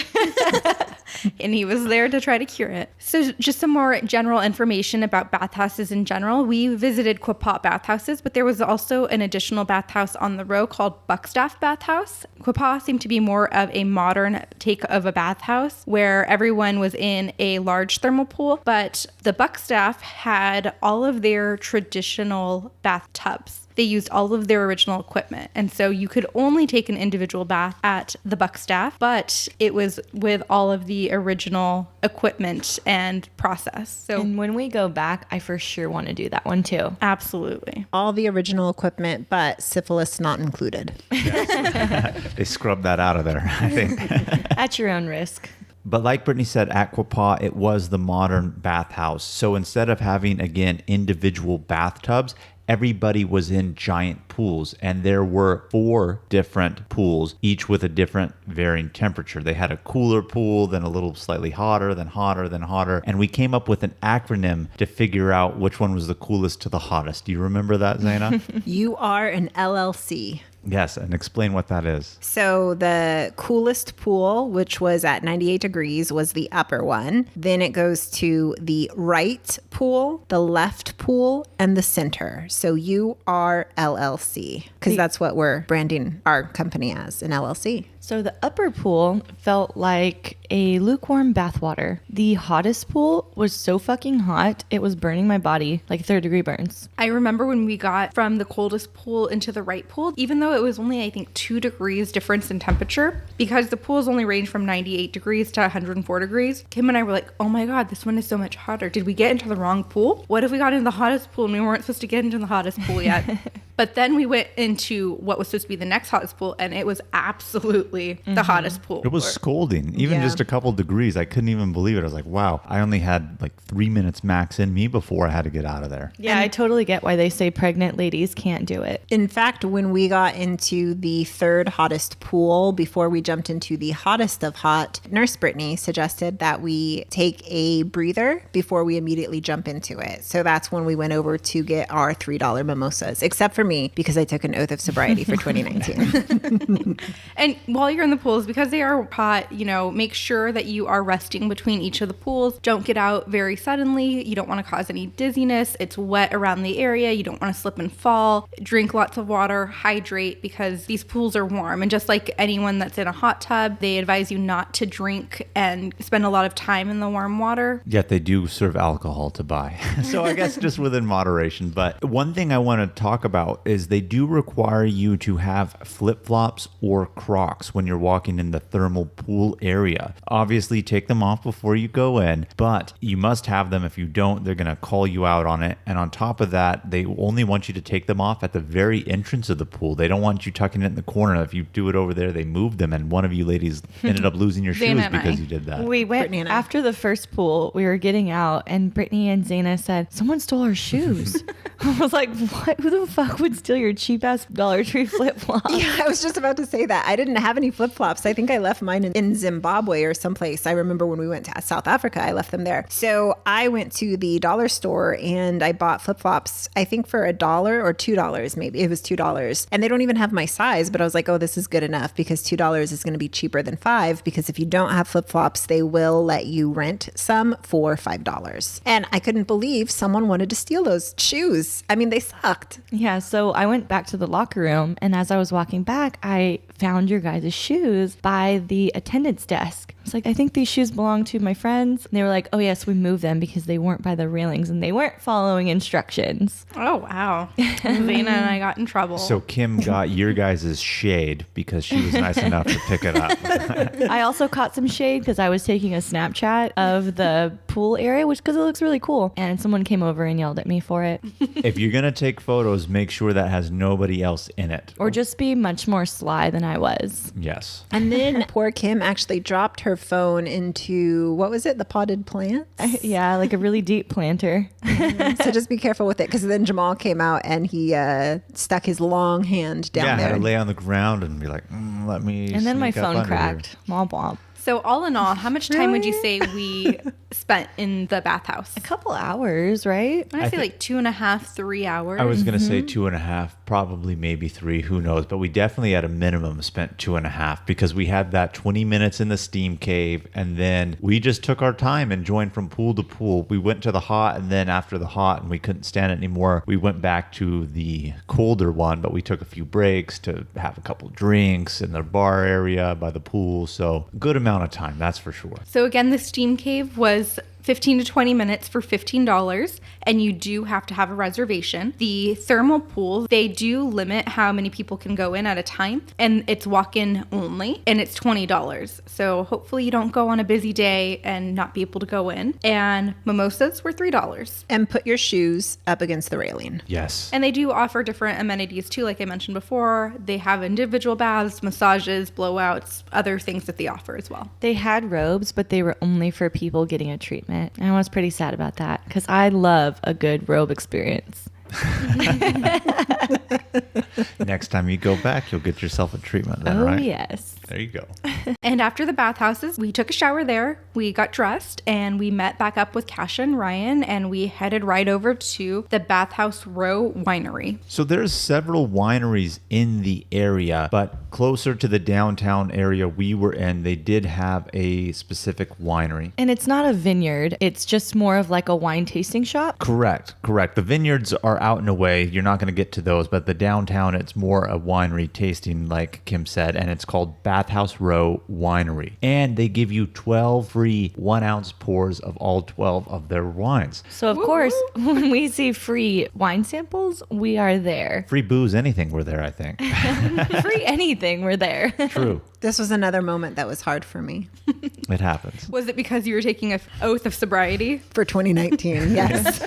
And he was there to try to cure it. So just some more general information about bathhouses in general. We visited Quapaw Bathhouses, but there was also an additional bathhouse on the row called Buckstaff Bathhouse. Quapaw seemed to be more of a modern take of a bathhouse where everyone was in a large thermal pool, but the Buckstaff had all of their traditional bathtubs. They used all of their original equipment. And so you could only take an individual bath at the Buckstaff, but it was with all of the original equipment and process. So And when we go back, I for sure want to do that one too. absolutely. All the original equipment, but syphilis not included. They scrubbed that out of there, I think. At your own risk. But like Brittany said, at Quapaw, it was the modern bathhouse. So instead of having, again, individual bathtubs, everybody was in giant pools, and there were 4 different pools, each with a different varying temperature. They had a cooler pool, then a little slightly hotter, then hotter, then hotter. And we came up with an acronym to figure out which one was the coolest to the hottest. Do you remember that, Zaina? You are an LLC. Yes, and explain what that is. So the coolest pool, which was at 98 degrees, was the upper one. Then it goes to the right pool, the left pool, and the center. So you are LLC, because that's what we're branding our company as, an LLC. So the upper pool felt like a lukewarm bathwater. The hottest pool was so fucking hot, it was burning my body like 3rd-degree burns. I remember when we got from the coldest pool into the right pool, even though it was only, I think, 2 degrees difference in temperature, because the pools only range from 98 degrees to 104 degrees, Kim and I were like, oh my God, this one is so much hotter. Did we get into the wrong pool? What if we got into the hottest pool and we weren't supposed to get into the hottest pool yet? But then we went into what was supposed to be the next hottest pool, and it was absolutely the hottest pool. It was scolding, even just a couple degrees. I couldn't even believe it. I was like, wow, I only had like 3 minutes max in me before I had to get out of there. Yeah, I totally get why they say pregnant ladies can't do it. In fact, when we got into the 3rd hottest pool, before we jumped into the hottest of hot, Nurse Brittany suggested that we take a breather before we immediately jump into it. So that's when we went over to get our $3 mimosas, except for me, because I took an oath of sobriety for 2019. And while you're in the pools, because they are hot, make sure that you are resting between each of the pools. Don't get out very suddenly. You don't want to cause any dizziness. It's wet around the area. You don't want to slip and fall. Drink lots of water, hydrate, because these pools are warm. And just like anyone that's in a hot tub, they advise you not to drink and spend a lot of time in the warm water. Yet they do serve alcohol to buy. So I guess just within moderation. But one thing I want to talk about is they do require you to have flip-flops or Crocs when you're walking in the thermal pool area. Obviously, take them off before you go in, but you must have them. If you don't, they're going to call you out on it. And on top of that, they only want you to take them off at the very entrance of the pool. They don't want you tucking it in the corner. If you do it over there, they move them. And one of you ladies ended up losing your shoes because you did that. We went after the first pool, we were getting out, and Brittany and Zaina said, someone stole our shoes. I was like, what? Who the fuck would steal your cheap ass Dollar Tree flip flops? Yeah, I was just about to say that. I didn't have any flip flops. I think I left mine in Zimbabwe or someplace. I remember when we went to South Africa, I left them there. So I went to the dollar store and I bought flip flops, I think for $1 or $2, maybe. It was $2. And they don't even have my size, but I was like, oh, this is good enough because $2 is going to be cheaper than $5, because if you don't have flip flops, they will let you rent some for $5. And I couldn't believe someone wanted to steal those shoes. I mean, they sucked. Yeah, so I went back to the locker room, and as I was walking back, I found your guys' shoes by the attendance desk. I was like, I think these shoes belong to my friends. And they were like, oh yes, we moved them because they weren't by the railings and they weren't following instructions. Oh, wow. Zaina and I got in trouble. So Kim got your guys' shade because she was nice enough to pick it up. I also caught some shade because I was taking a Snapchat of the pool area, because it looks really cool. And someone came over and yelled at me for it. If you're going to take photos, make sure that has nobody else in it. Or just be much more sly than I was. Yes. And then poor Kim actually dropped her phone into, what was it? The potted plants? Yeah, like a really deep planter. So just be careful with it, because then Jamal came out and he stuck his long hand down there. Yeah, I had to lay on the ground and be like, let me And then my sneak up phone under cracked. here. Womp womp. So all in all, how much time would you say we spent in the bathhouse? A couple hours, right? I say like 2.5, 3 hours. I was going to say 2.5, probably maybe 3, who knows? But we definitely at a minimum spent 2.5 because we had that 20 minutes in the steam cave. And then we just took our time and joined from pool to pool. We went to the hot, and then after the hot and we couldn't stand it anymore, we went back to the colder one. But we took a few breaks to have a couple drinks in the bar area by the pool. So good amount of time, that's for sure. So again, the steam cave was 15 to 20 minutes for $15, and you do have to have a reservation. The thermal pool, they do limit how many people can go in at a time, and it's walk-in only, and it's $20. So hopefully you don't go on a busy day and not be able to go in. And mimosas were $3. And put your shoes up against the railing. Yes. And they do offer different amenities too, like I mentioned before. They have individual baths, massages, blowouts, other things that they offer as well. They had robes, but they were only for people getting a treatment. And I was pretty sad about that because I love a good robe experience. Next time you go back, you'll get yourself a treatment then, Oh, right? yes. There you go. And after the bathhouses, we took a shower there, we got dressed, and we met back up with Kasha and Ryan, and we headed right over to the Bathhouse Row winery. So there's several wineries in the area, but closer to the downtown area we were in, they did have a specific winery. And it's not a vineyard. It's just more of like a wine tasting shop. Correct. The vineyards are out and away. You're not going to get to those, but the downtown, it's more a winery tasting, like Kim said, and it's called Bathhouse Row Winery. And they give you 12 free 1-ounce pours of all 12 of their wines. So, of course, when we see free wine samples, we are there. Free booze, anything, we're there, I think. Free anything, we're there. True. This was another moment that was hard for me It happens. Was it because you were taking an oath of sobriety? for 2019. Yes.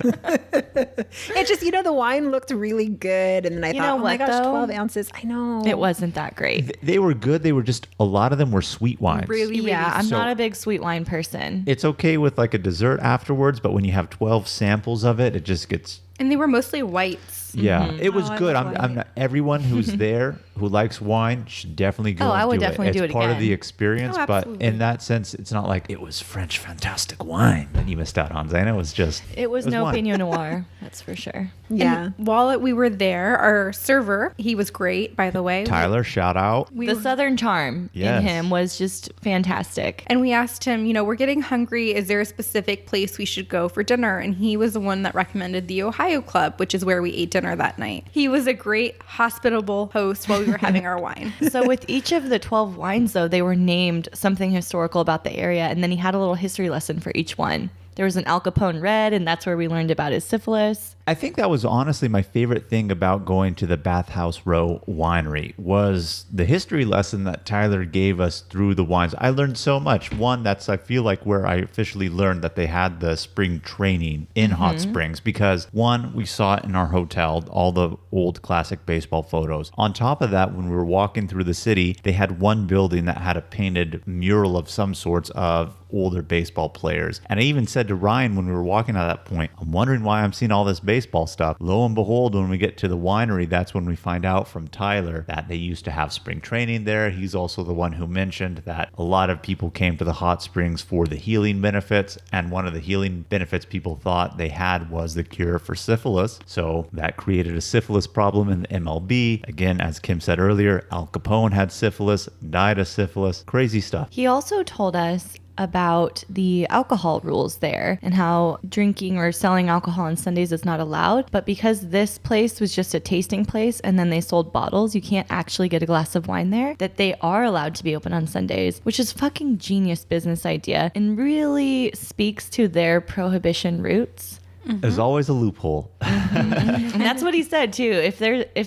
It just, the wine looked really good. And then I You thought, know oh my what, gosh, though? 12 ounces. I know. It wasn't that great. They were good. They were just, a lot of them were sweet wines. Really, really Yeah, I'm So- not a big sweet wine person. It's okay with like a dessert afterwards, but when you have 12 samples of it, it just gets... And they were mostly whites. Yeah, it was I good. love I'm not, everyone who's there who likes wine should definitely go. Oh, I and would do definitely it. do It's it part of again. the experience, Oh, but absolutely. in that sense, it's not like it was French fantastic wine that you missed out on. Zana, it was just It was no wine. Pinot Noir, that's for sure. Yeah. And while we were there, our server, he was great, by the way. Tyler, shout out. We The were- Southern charm Yes. in him was just fantastic. And we asked him, we're getting hungry. Is there a specific place we should go for dinner? And he was the one that recommended the Ohio Club, which is where we ate dinner that night. He was a great, hospitable host while we were having our wine. So with each of the 12 wines, though, they were named something historical about the area, and then he had a little history lesson for each one. There was an Al Capone red, and that's where we learned about his syphilis. I think that was honestly my favorite thing about going to the Bathhouse Row Winery was the history lesson that Tyler gave us through the wines. I learned so much. One, that's I feel like where I officially learned that they had the spring training in Hot Springs because one, we saw it in our hotel, all the old classic baseball photos. On top of that, when we were walking through the city, they had one building that had a painted mural of some sorts of older baseball players. And I even said to Ryan when we were walking at that point, I'm wondering why I'm seeing all this baseball stuff. Lo and behold, when we get to the winery, that's when we find out from Tyler that they used to have spring training there. He's also the one who mentioned that a lot of people came to the hot springs for the healing benefits. And one of the healing benefits people thought they had was the cure for syphilis. So that created a syphilis problem in the MLB. Again, as Kim said earlier, Al Capone had syphilis, died of syphilis. Crazy stuff. He also told us about the alcohol rules there and how drinking or selling alcohol on Sundays is not allowed. But because this place was just a tasting place and then they sold bottles, you can't actually get a glass of wine there, that they are allowed to be open on Sundays, which is fucking genius business idea and really speaks to their prohibition roots. There's always a loophole. And that's what he said too. If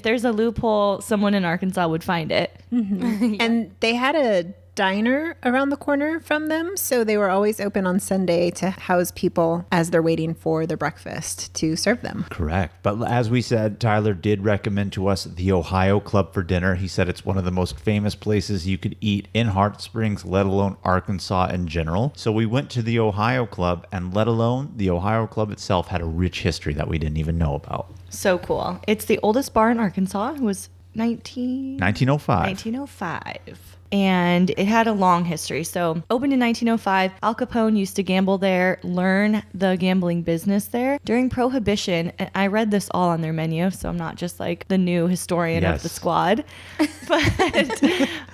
there's a loophole, someone in Arkansas would find it. And they had a diner around the corner from them, so they were always open on Sunday to house people as they're waiting for their breakfast to serve them. Correct. But as we said, Tyler did recommend to us the Ohio Club for dinner. He said it's one of the most famous places you could eat in Hot Springs, let alone Arkansas in general. So we went to the Ohio Club, and let alone the Ohio Club itself had a rich history that we didn't even know about. So cool. It's the oldest bar in Arkansas. It was 1905. 1905. And it had a long history. So opened in 1905, Al Capone used to gamble there, learn the gambling business there. During Prohibition, and I read this all on their menu, so I'm not just like the new historian of the Yes. squad. But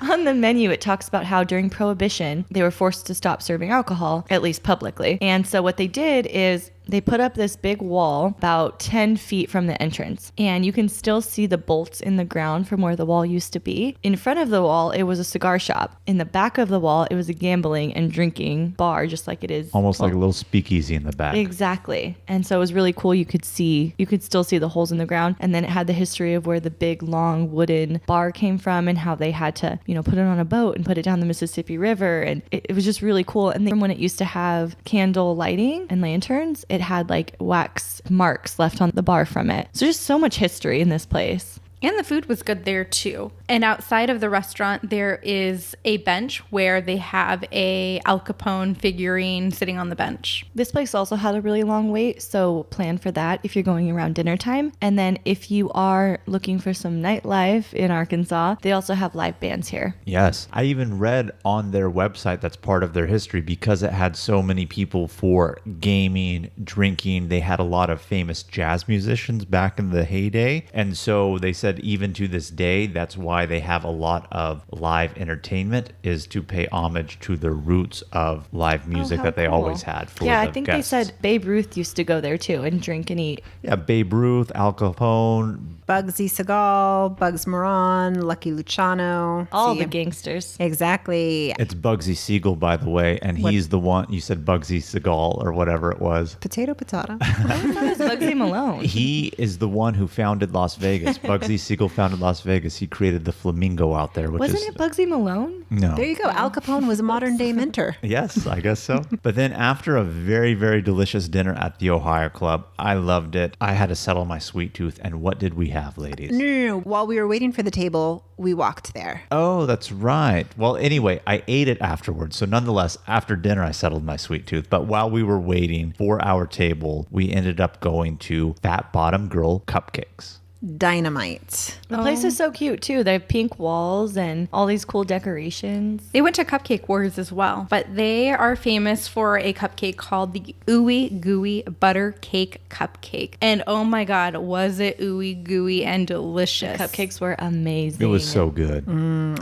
on the menu, it talks about how during Prohibition, they were forced to stop serving alcohol, at least publicly. And so what they did is they put up this big wall about 10 feet from the entrance, and you can still see the bolts in the ground from where the wall used to be. In front of the wall, it was a cigar shop. In the back of the wall, it was a gambling and drinking bar, just like it is. Almost like a little speakeasy in the back. Exactly. And so it was really cool. You could still see the holes in the ground. And then it had the history of where the big, long wooden bar came from and how they had to, put it on a boat and put it down the Mississippi River. And it was just really cool. And then when it used to have candle lighting and lanterns, it had like wax marks left on the bar from it. So just so much history in this place. And the food was good there too. And outside of the restaurant, there is a bench where they have a Al Capone figurine sitting on the bench. This place also had a really long wait, so plan for that if you're going around dinner time. And then if you are looking for some nightlife in Arkansas, they also have live bands here. Yes. I even read on their website that's part of their history because it had so many people for gaming, drinking. They had a lot of famous jazz musicians back in the heyday. And so they said even to this day, that's why they have a lot of live entertainment, is to pay homage to the roots of live music that they always had for I the think guests. they said Babe Ruth used to go there too and drink and eat. Yeah, Babe Ruth, Al Capone. Bugsy Segal, Bugs Moran, Lucky Luciano. All See? the gangsters. Exactly. It's Bugsy Siegel, by the way, and he's the one, you said Bugsy Segal or whatever it was. Potato, potato. I thought it was Bugsy Malone. He is the one who founded Las Vegas. Bugsy Siegel founded Las Vegas. He created the flamingo out there, which Wasn't is... it Bugsy Malone? No. There you go. Al Capone was a modern day mentor. Yes, I guess so. But then after a very, very delicious dinner at the Ohio Club, I loved it. I had to settle my sweet tooth. And what did we have, ladies? No. While we were waiting for the table, we walked there. Oh, that's right. Well, anyway, I ate it afterwards. So nonetheless, after dinner, I settled my sweet tooth. But while we were waiting for our table, we ended up going to Fat Bottom Girl Cupcakes. Dynamite. The place is so cute too. They have pink walls and all these cool decorations. They went to Cupcake Wars as well, but they are famous for a cupcake called the Ooey Gooey Butter Cake Cupcake. And oh my God, was it ooey gooey and delicious. Cupcakes were amazing. It was so good.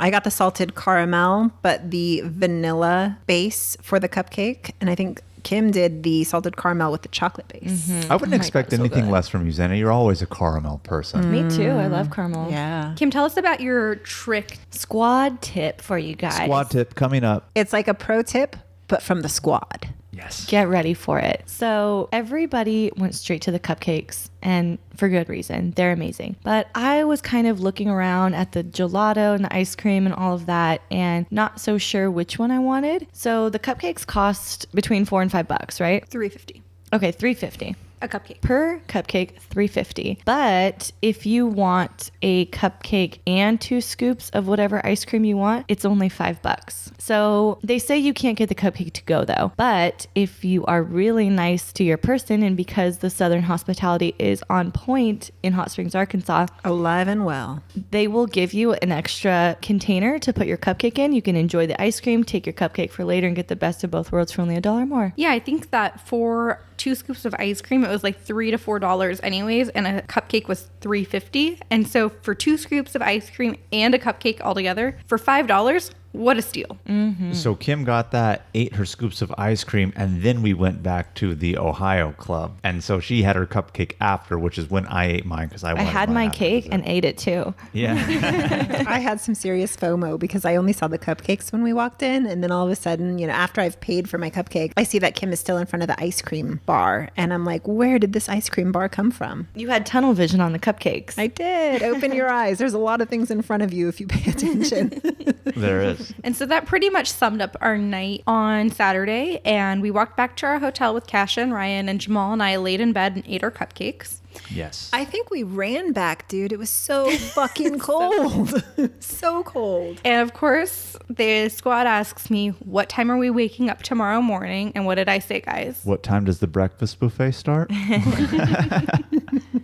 I got the salted caramel, but the vanilla base for the cupcake. And I think Kim did the salted caramel with the chocolate base. I wouldn't expect God, so anything good. less from you, Xana. You're always a caramel person. Me too. I love caramel. Yeah. Kim, tell us about your trick. Squad tip for you guys. Squad tip coming up. It's like a pro tip, but from the squad. Yes. Get ready for it. So everybody went straight to the cupcakes, and for good reason. They're amazing. But I was kind of looking around at the gelato and the ice cream and all of that and not so sure which one I wanted. So the cupcakes cost between $4 and $5, right? $3.50 Okay, $3.50. a cupcake. Per cupcake, $3.50. But if you want a cupcake and 2 scoops of whatever ice cream you want, it's only $5. So they say you can't get the cupcake to go though. But if you are really nice to your person, and because the Southern hospitality is on point in Hot Springs, Arkansas, Alive and well. they will give you an extra container to put your cupcake in. You can enjoy the ice cream, take your cupcake for later, and get the best of both worlds for only $1 more. Yeah, I think that for 2 scoops of ice cream, it was like $3 to $4 anyways, and a cupcake was $3.50. And so for 2 scoops of ice cream and a cupcake altogether for $5, what a steal. So Kim got that, ate her scoops of ice cream, and then we went back to the Ohio Club. And so she had her cupcake after, which is when I ate mine because I I wanted had mine my after cake dessert. and ate it too. Yeah. I had some serious FOMO because I only saw the cupcakes when we walked in. And then all of a sudden, after I've paid for my cupcake, I see that Kim is still in front of the ice cream bar. And I'm like, where did this ice cream bar come from? You had tunnel vision on the cupcakes. I did. Open your eyes. There's a lot of things in front of you if you pay attention. There is. And so that pretty much summed up our night on Saturday. And we walked back to our hotel with Kasha and Ryan, and Jamal and I laid in bed and ate our cupcakes. Yes. I think we ran back, dude. It was so fucking cold. So cold. And of course, the squad asks me, what time are we waking up tomorrow morning? And what did I say, guys? What time does the breakfast buffet start?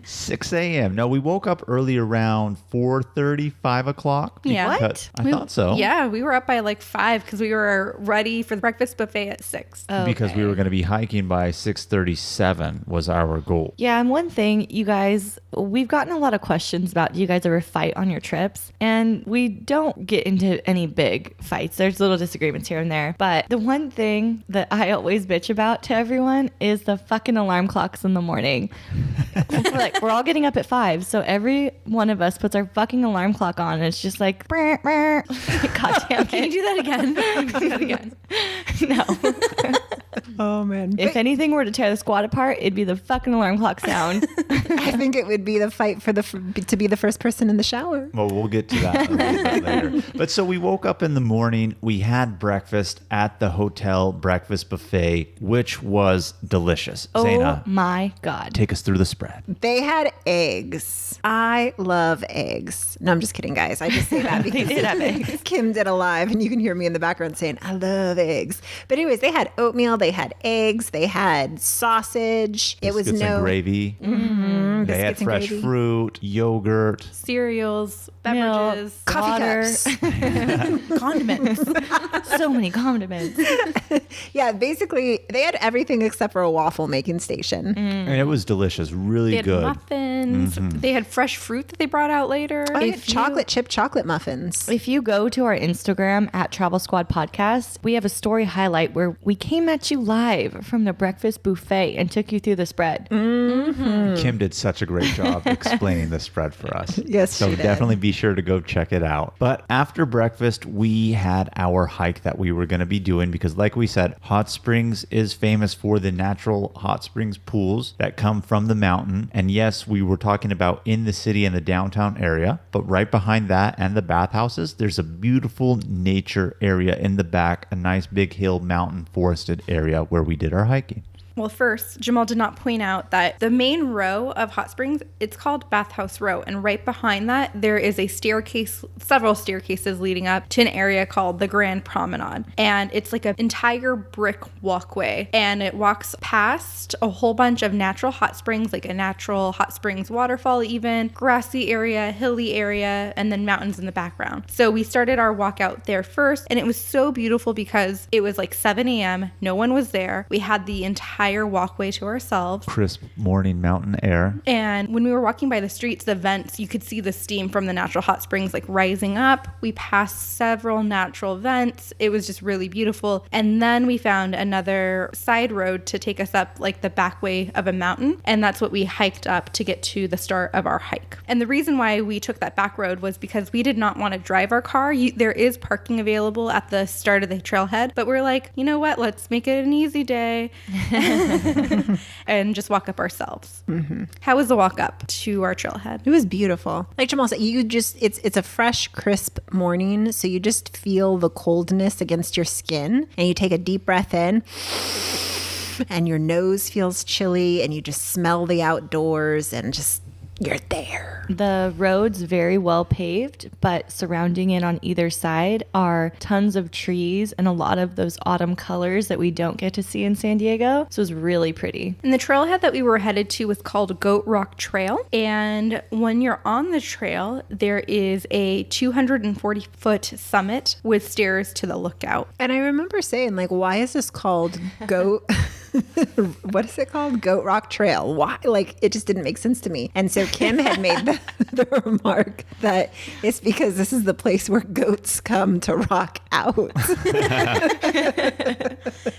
6 a.m. No, we woke up early around 4:30, 5 o'clock. Yeah. What? I thought so. Yeah, we were up by like 5 because we were ready for the breakfast buffet at 6. Because we were going to be hiking by 6:37 was our goal. Yeah, and one thing, you guys, we've gotten a lot of questions about, do you guys ever fight on your trips? And we don't get into any big fights. There's little disagreements here and there. But the one thing that I always bitch about to everyone is the fucking alarm clocks in the morning. We're all getting up at 5, so every one of us puts our fucking alarm clock on, and it's just like, brr, brr. God damn it. Can you do that again? Do that again. No. Oh man. If anything were to tear the squad apart, it'd be the fucking alarm clock sound. I think it would be the fight for to be the first person in the shower. Well, we'll get to that a little bit later. But so we woke up in the morning. We had breakfast at the hotel breakfast buffet, which was delicious. Oh Zaina, my God. take us through the spread. They had eggs. I love eggs. No, I'm just kidding, guys. I just say that because did have eggs. Kim did a live, and you can hear me in the background saying, I love eggs. But anyways, they had oatmeal, they had eggs, they had sausage. It was Biscuits and gravy. Mm-hmm. They had Biscuits and fresh gravy. fruit, yogurt. Cereals, beverages, Coffee Water. cups. condiments. So many condiments. Yeah, basically, they had everything except for a waffle making station. And it was delicious, really They had good. muffins. They had fresh fruit that they brought out later. Oh, they had chocolate chip chocolate muffins. If you go to our Instagram at Travel Squad Podcast, we have a story highlight where we came at you live from the breakfast buffet and took you through the spread. Kim did such a great job explaining the spread for us. Yes, so she did. definitely be sure to go check it out. But after breakfast, we had our hike that we were going to be doing because, like we said, Hot Springs is famous for the natural hot springs pools that come from the mountain. And yes, we were talking about in the city and the downtown area, but right behind that and the bathhouses, there's a beautiful nature area in the back, a nice big hill mountain forested area where we did our hiking. Well, first, Jamal did not point out that the main row of hot springs, it's called Bathhouse Row. And right behind that, there is a staircase, several staircases leading up to an area called the Grand Promenade. And it's like an entire brick walkway. And it walks past a whole bunch of natural hot springs, like a natural hot springs waterfall even, grassy area, hilly area, and then mountains in the background. So we started our walk out there first. And it was so beautiful because it was like 7 a.m. No one was there. We had the entire walkway to ourselves. Crisp morning mountain air. And when we were walking by the streets, the vents, you could see the steam from the natural hot springs like rising up. We passed several natural vents. It was just really beautiful. And then we found another side road to take us up like the back way of a mountain. And that's what we hiked up to get to the start of our hike. And the reason why we took that back road was because we did not want to drive our car. There is parking available at the start of the trailhead, but we're like, you know what? Let's make it an easy day. And just walk up ourselves. Mm-hmm. How was the walk up to our trailhead? It was beautiful. Like Jamal said, it's a fresh, crisp morning. So you just feel the coldness against your skin and you take a deep breath in and your nose feels chilly and you just smell the outdoors and just, you're there. The road's very well paved, but surrounding it on either side are tons of trees and a lot of those autumn colors that we don't get to see in San Diego. So it was really pretty. And the trailhead that we were headed to was called Goat Rock Trail. And when you're on the trail, there is a 240-foot summit with stairs to the lookout. And I remember saying, like, why is this called Goat? What is it called? Goat Rock Trail. Why? Like, it just didn't make sense to me. And so Kim had made the remark that it's because this is the place where goats come to rock out.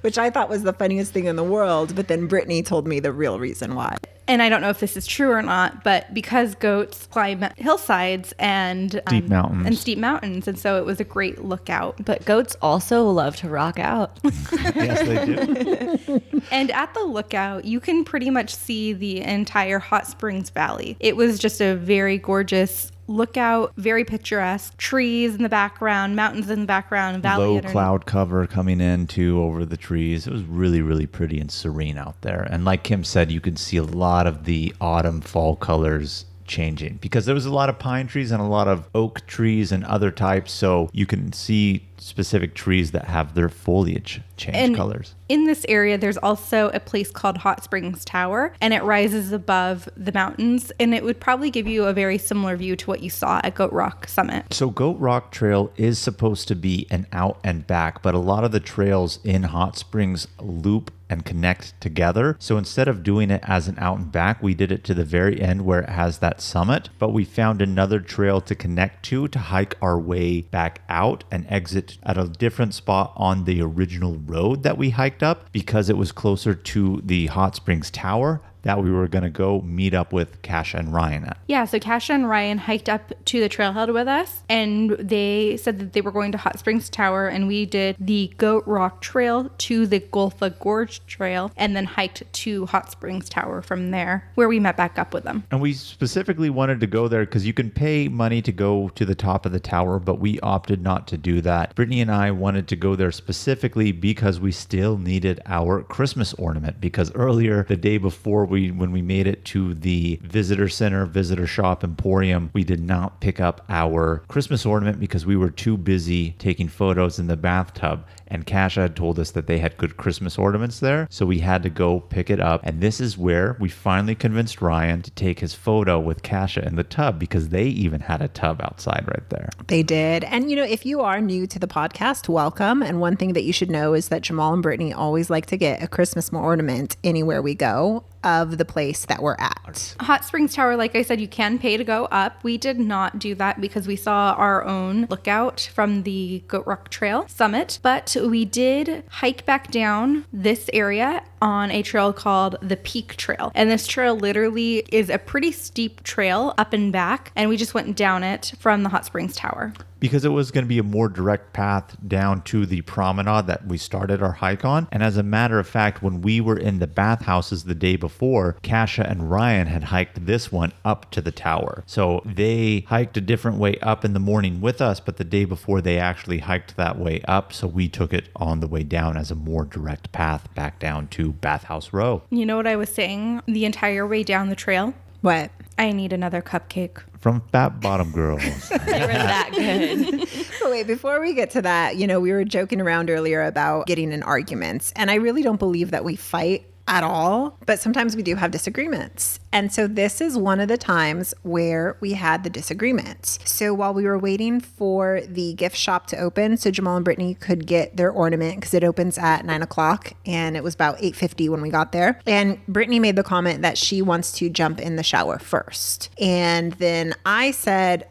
Which I thought was the funniest thing in the world. But then Brittany told me the real reason why. And I don't know if this is true or not, but because goats climb hillsides and steep mountains, and so it was a great lookout. But goats also love to rock out. Yes, they do. And at the lookout, you can pretty much see the entire Hot Springs Valley. It was just a very gorgeous lookout, very picturesque. Trees in the background, mountains in the background, valley Low underneath. cloud cover coming in too over the trees. It was really, really pretty and serene out there. And like Kim said, you could see a lot of the autumn fall colors changing because there was a lot of pine trees and a lot of oak trees and other types. So you can see specific trees that have their foliage change colors. In this area, there's also a place called Hot Springs Tower, and it rises above the mountains, and it would probably give you a very similar view to what you saw at Goat Rock Summit. So Goat Rock Trail is supposed to be an out and back, but a lot of the trails in Hot Springs loop and connect together. So instead of doing it as an out and back, we did it to the very end where it has that summit, but we found another trail to connect to hike our way back out and exit at a different spot on the original road that we hiked up because it was closer to the Hot Springs Tower that we were going to go meet up with Kasha and Ryan at. Yeah, so Kasha and Ryan hiked up to the trailhead with us, and they said that they were going to Hot Springs Tower, and we did the Goat Rock Trail to the Golfa Gorge Trail, and then hiked to Hot Springs Tower from there, where we met back up with them. And we specifically wanted to go there because you can pay money to go to the top of the tower, but we opted not to do that. Brittany and I wanted to go there specifically because we still needed our Christmas ornament, because earlier, the day before, when we made it to the visitor center, visitor shop emporium, we did not pick up our Christmas ornament because we were too busy taking photos in the bathtub. And Kasha had told us that they had good Christmas ornaments there, so we had to go pick it up. And this is where we finally convinced Ryan to take his photo with Kasha in the tub, because they even had a tub outside right there. They did. And, if you are new to the podcast, welcome. And one thing that you should know is that Jamal and Brittany always like to get a Christmas ornament anywhere we go of the place that we're at. Hot Springs Tower, like I said, you can pay to go up. We did not do that because we saw our own lookout from the Goat Rock Trail summit, but we did hike back down this area on a trail called the Peak Trail. And this trail literally is a pretty steep trail up and back, and we just went down it from the Hot Springs Tower. Because it was going to be a more direct path down to the promenade that we started our hike on. And as a matter of fact, when we were in the bathhouses the day before, Kasha and Ryan had hiked this one up to the tower. So they hiked a different way up in the morning with us, but the day before they actually hiked that way up. So we took it on the way down as a more direct path back down to Bathhouse Row. You know what I was saying the entire way down the trail? What? I need another cupcake. From Fat Bottom Girls. They were that good. But wait, before we get to that, we were joking around earlier about getting in arguments. And I really don't believe that we fight at all, but sometimes we do have disagreements. And so this is one of the times where we had the disagreement. So while we were waiting for the gift shop to open, so Jamal and Brittany could get their ornament, because it opens at 9:00 and it was about 8:50 when we got there. And Brittany made the comment that she wants to jump in the shower first. And then I said,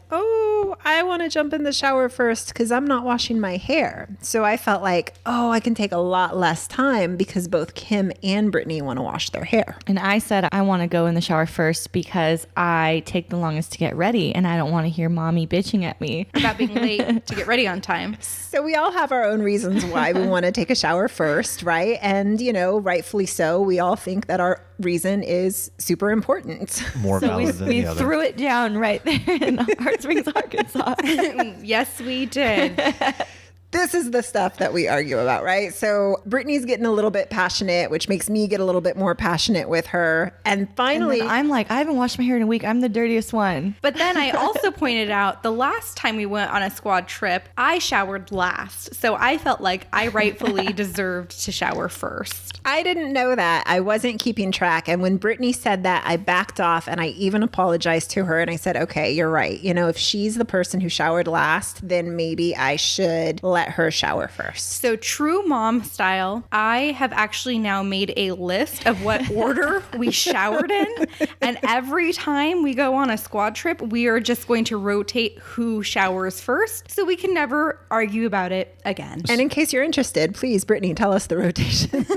I want to jump in the shower first because I'm not washing my hair. So I felt like, I can take a lot less time because both Kim and Brittany want to wash their hair. And I said I want to go in the shower first because I take the longest to get ready and I don't want to hear mommy bitching at me about being late to get ready on time. So we all have our own reasons why we want to take a shower first, right? And, rightfully so, we all think that our reason is super important. More valid than the other. We threw it down right there in Hot Springs, Arkansas. Yes, we did. This is the stuff that we argue about, right? So Brittany's getting a little bit passionate, which makes me get a little bit more passionate with her. And finally, I'm like, I haven't washed my hair in a week. I'm the dirtiest one. But then I also pointed out the last time we went on a squad trip, I showered last. So I felt like I rightfully deserved to shower first. I didn't know that. I wasn't keeping track. And when Brittany said that, I backed off and I even apologized to her. And I said, okay, you're right. If she's the person who showered last, then maybe I should let her shower first. So true mom style, I have actually now made a list of what order we showered in. And every time we go on a squad trip, we are just going to rotate who showers first so we can never argue about it again. And in case you're interested, please, Brittany, tell us the rotation.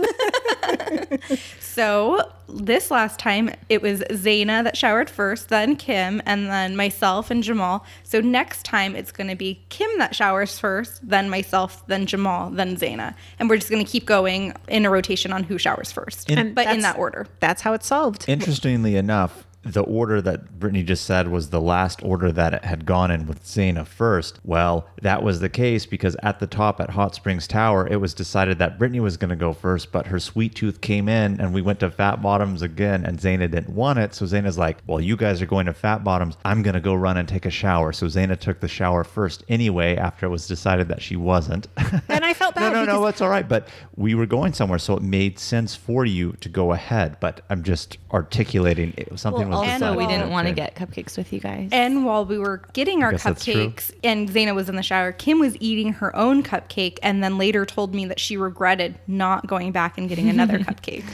So this last time, it was Zaina that showered first, then Kim, and then myself and Jamal. So next time, it's going to be Kim that showers first, then myself, then Jamal, then Zaina. And we're just going to keep going in a rotation on who showers first, but in that order. That's how it's solved. Interestingly enough, the order that Brittany just said was the last order that it had gone in with Zaina first. Well, that was the case because at the top at Hot Springs Tower, it was decided that Brittany was going to go first, but her sweet tooth came in and we went to Fat Bottoms again and Zaina didn't want it. So Zaina's like, well, you guys are going to Fat Bottoms. I'm going to go run and take a shower. So Zaina took the shower first anyway after it was decided that she wasn't. And I felt bad. No, it's all right. But we were going somewhere, so it made sense for you to go ahead. But I'm just articulating something was decided. Also, we didn't want to Okay. get cupcakes with you guys. And while we were getting our guess that's true. cupcakes and Zaina was in the shower, Kim was eating her own cupcake and then later told me that she regretted not going back and getting another cupcake.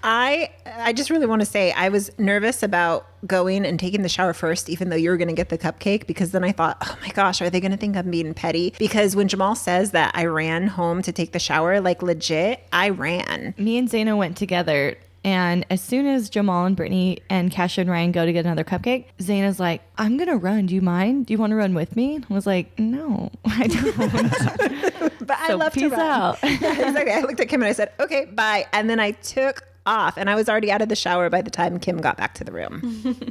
I just really want to say I was nervous about going and taking the shower first, even though you were going to get the cupcake, because then I thought, oh my gosh, are they going to think I'm being petty? Because when Jamal says that I ran home to take the shower, like legit, I ran. Me and Zaina went together, and as soon as Jamal and Brittany and Kasha and Ryan go to get another cupcake, Zaina's like, I'm going to run. Do you mind? Do you want to run with me? I was like, no, I don't. But I So love to peace run. out. Yeah, exactly. I looked at Kim and I said, okay, bye. And then I took off and I was already out of the shower by the time Kim got back to the room.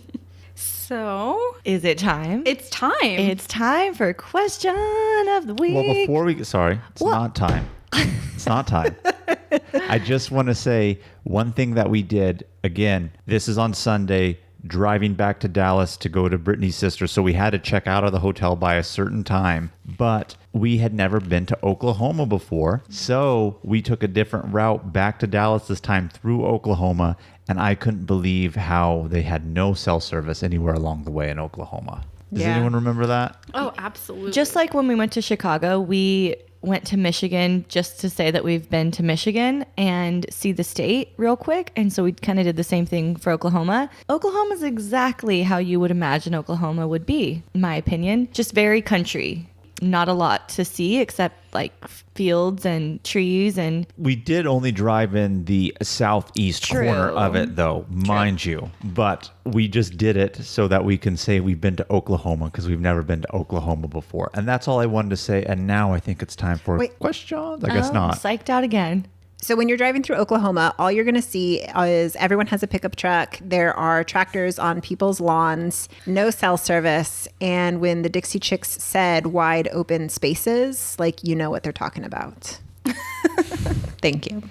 So Is it time? it's time. It's time for question of the week. Well, before we sorry, it's not time. It's not time. I just want to say one thing that we did. Again, this is on Sunday, driving back to Dallas to go to Brittany's sister. So we had to check out of the hotel by a certain time, but we had never been to Oklahoma before. So we took a different route back to Dallas this time through Oklahoma. And I couldn't believe how they had no cell service anywhere along the way in Oklahoma. Does Yeah. anyone remember that? Oh, absolutely. Just like when we went to Chicago, we went to Michigan just to say that we've been to Michigan and see the state real quick. And so we kind of did the same thing for Oklahoma. Oklahoma is exactly how you would imagine Oklahoma would be, in my opinion. Just very country. Not a lot to see except like fields and trees and We did only drive in the southeast True. corner of it, though, mind you. But we just did it so that we can say we've been to Oklahoma because we've never been to Oklahoma before. And that's all I wanted to say. And now I think it's time for Wait. questions. I guess not. psyched out again. So when you're driving through Oklahoma, all you're going to see is everyone has a pickup truck. There are tractors on people's lawns, no cell service. And when the Dixie Chicks said wide open spaces, like, you know what they're talking about. Thank you.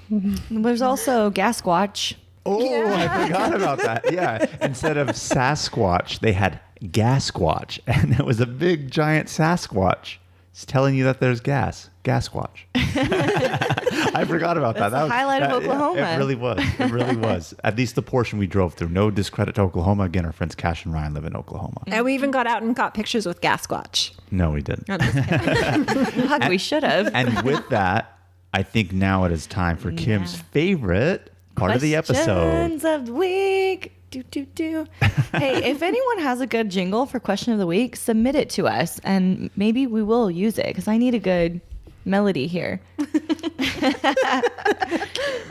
There's also Gasquatch. Oh, I forgot about that. Yeah. Instead of Sasquatch, they had Gasquatch. And it was a big, giant Sasquatch. It's telling you that there's gas. Gasquatch. I forgot about that. That's the highlight of Oklahoma. It really was. It really was. At least the portion we drove through. No discredit to Oklahoma. Again, our friends Cash and Ryan live in Oklahoma. And we even got out and got pictures with Gasquatch. No, we didn't. I'm just kidding. God, we should have. And with that, I think now it is time for Kim's favorite part of the episode. Questions of the week. Do. Hey, if anyone has a good jingle for question of the week, submit it to us and maybe we will use it because I need a good melody here.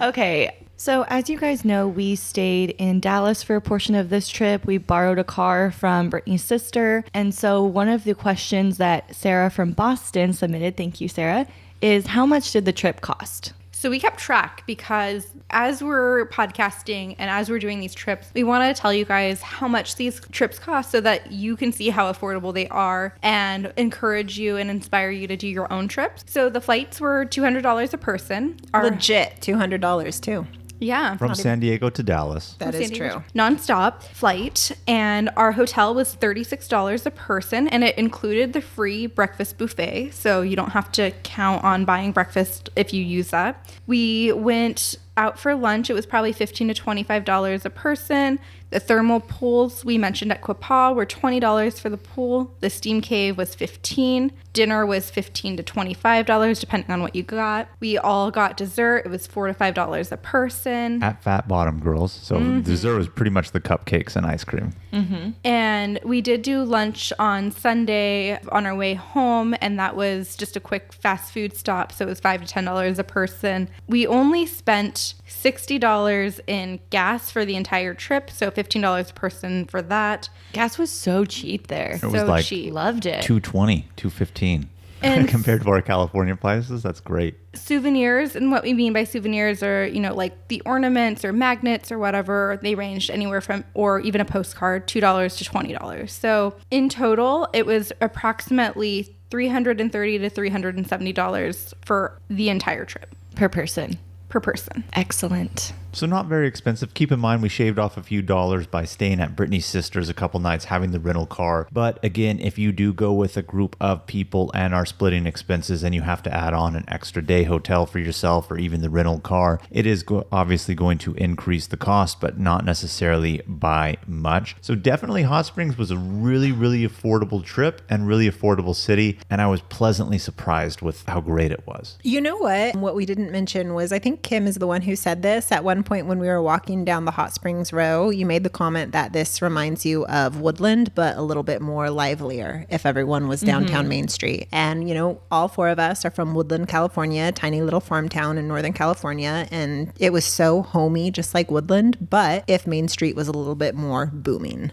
Okay. So as you guys know, we stayed in Dallas for a portion of this trip. We borrowed a car from Brittany's sister. And so one of the questions that Sarah from Boston submitted, thank you, Sarah, is how much did the trip cost? So we kept track because as we're podcasting and as we're doing these trips, we want to tell you guys how much these trips cost so that you can see how affordable they are and encourage you and inspire you to do your own trips. So the flights were $200 a person. Legit $200 too. Yeah. From San Diego to Dallas. That is true. Nonstop flight. And our hotel was $36 a person. And it included the free breakfast buffet. So you don't have to count on buying breakfast if you use that. We went out for lunch. It was probably $15 to $25 a person. The thermal pools we mentioned at Quapaw were $20 for the pool. The steam cave was $15. Dinner was $15 to $25, depending on what you got. We all got dessert. It was $4 to $5 a person. At Fat Bottom Girls. So dessert was pretty much the cupcakes and ice cream. And we did do lunch on Sunday on our way home, and that was just a quick fast food stop. So it was $5 to $10 a person. We only spent $60 in gas for the entire trip, so $15 a person for that. Gas was so cheap there. It was So like cheap. Loved it. $220, $215. And compared to our California prices, that's great. souvenirs, and what we mean by souvenirs are, like the ornaments or magnets or whatever, they ranged anywhere from, or even a postcard, $2 to $20. So in total, it was approximately $330 to $370 for the entire trip. Per person. Excellent. So not very expensive. Keep in mind, we shaved off a few dollars by staying at Brittany's sister's a couple nights, having the rental car. But again, if you do go with a group of people and are splitting expenses and you have to add on an extra day hotel for yourself or even the rental car, it is obviously going to increase the cost, but not necessarily by much. So definitely Hot Springs was a really, really affordable trip and really affordable city. And I was pleasantly surprised with how great it was. You know what? What we didn't mention was, I think Kim is the one who said this at one point when we were walking down the Hot Springs Row. You made the comment that this reminds you of Woodland, but a little bit more livelier if everyone was downtown Main Street. And, all four of us are from Woodland, California, a tiny little farm town in Northern California. And it was so homey, just like Woodland, but if Main Street was a little bit more booming.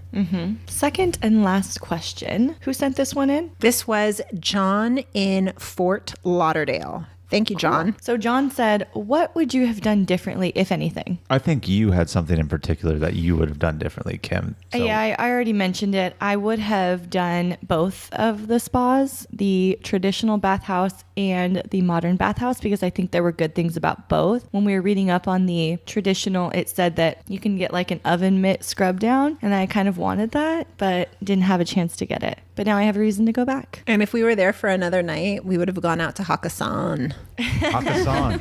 Second and last question. Who sent this one in? This was John in Fort Lauderdale. Thank you, John. So John said, what would you have done differently, if anything? I think you had something in particular that you would have done differently, Kim. So. Yeah, I already mentioned it. I would have done both of the spas, the traditional bathhouse and the modern bathhouse, because I think there were good things about both. When we were reading up on the traditional, it said that you can get like an oven mitt scrub down, and I kind of wanted that, but didn't have a chance to get it. But now I have a reason to go back. And if we were there for another night, we would have gone out to Hakkasan. Arkansas.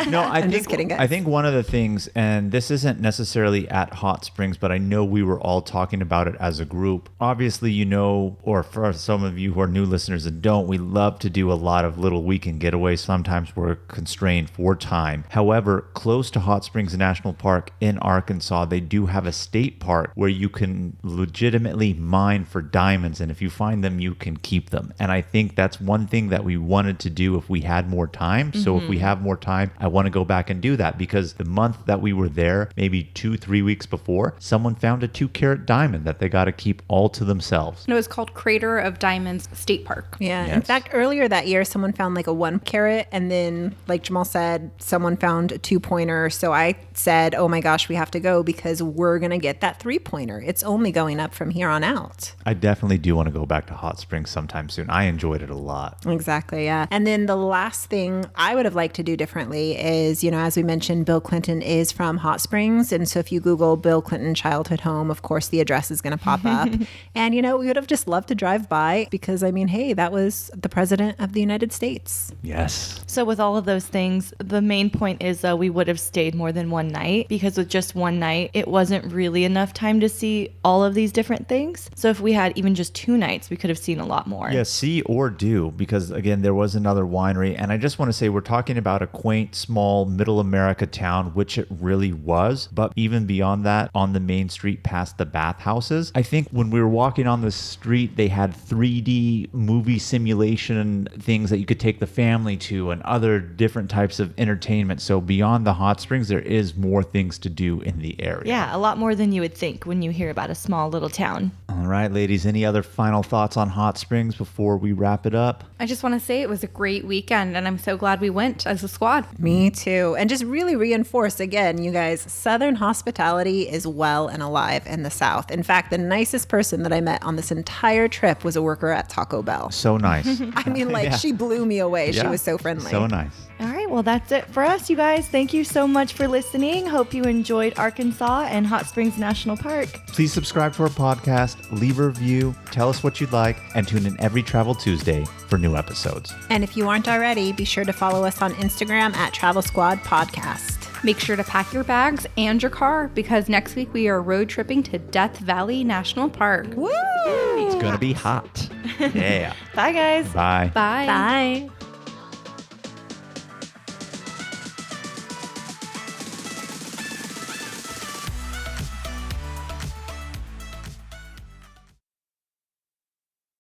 No, I'm just kidding, guys. I think one of the things, and this isn't necessarily at Hot Springs, but I know we were all talking about it as a group. Obviously, or for some of you who are new listeners and don't, we love to do a lot of little weekend getaways. Sometimes we're constrained for time. However, close to Hot Springs National Park in Arkansas, they do have a state park where you can legitimately mine for diamonds, and if you find them, you can keep them. And I think that's one thing that we wanted to do if we had more time. So if we have more time, I want to go back and do that, because the month that we were there, maybe 2-3 weeks before, someone found a 2-carat diamond that they got to keep all to themselves. No, it's called Crater of Diamonds State Park. Yeah. Yes. In fact, earlier that year, someone found like a 1 carat. And then, like Jamal said, someone found a 2-pointer. So I said, oh my gosh, we have to go because we're going to get that 3-pointer. It's only going up from here on out. I definitely do want to go back to Hot Springs sometime soon. I enjoyed it a lot. Exactly, yeah. And then the last thing I would have liked to do differently is, as we mentioned, Bill Clinton is from Hot Springs. And so if you Google Bill Clinton childhood home, of course, the address is going to pop up. And, we would have just loved to drive by because, hey, that was the president of the United States. Yes. So with all of those things, the main point is we would have stayed more than one night, because with just one night, it wasn't really enough time to see all of these different things. So if we had even just 2 nights, we could have seen a lot more. Yeah, see or do, because again, there was another winery. And I just want to say, we're talking about a quaint, small, middle America town, which it really was. But even beyond that, on the main street past the bathhouses, I think when we were walking on the street, they had 3D movie simulation things that you could take the family to and other different types of entertainment. So beyond the Hot Springs, there is more things to do in the area. Yeah, a lot more than you would think when you hear about a small little town. All right, ladies, any other final thoughts on Hot Springs before we wrap it up? I just want to say it was a great weekend, and I'm so glad we went as a squad. Me too. And just really reinforce again, you guys, Southern hospitality is well and alive in the South. In fact, the nicest person that I met on this entire trip was a worker at Taco Bell. So nice. I mean, Yeah. she blew me away. Yeah. She was so friendly. So nice. All right, well, that's it for us, you guys. Thank you so much for listening. Hope you enjoyed Arkansas and Hot Springs National Park. Please subscribe to our podcast, leave a review, tell us what you'd like, and tune in every Travel Tuesday for new episodes. And if you aren't already, be sure to follow us on Instagram at Travel Squad Podcast. Make sure to pack your bags and your car, because next week we are road tripping to Death Valley National Park. Woo! It's going to be hot. Yeah. Bye, guys. Bye. Bye. Bye.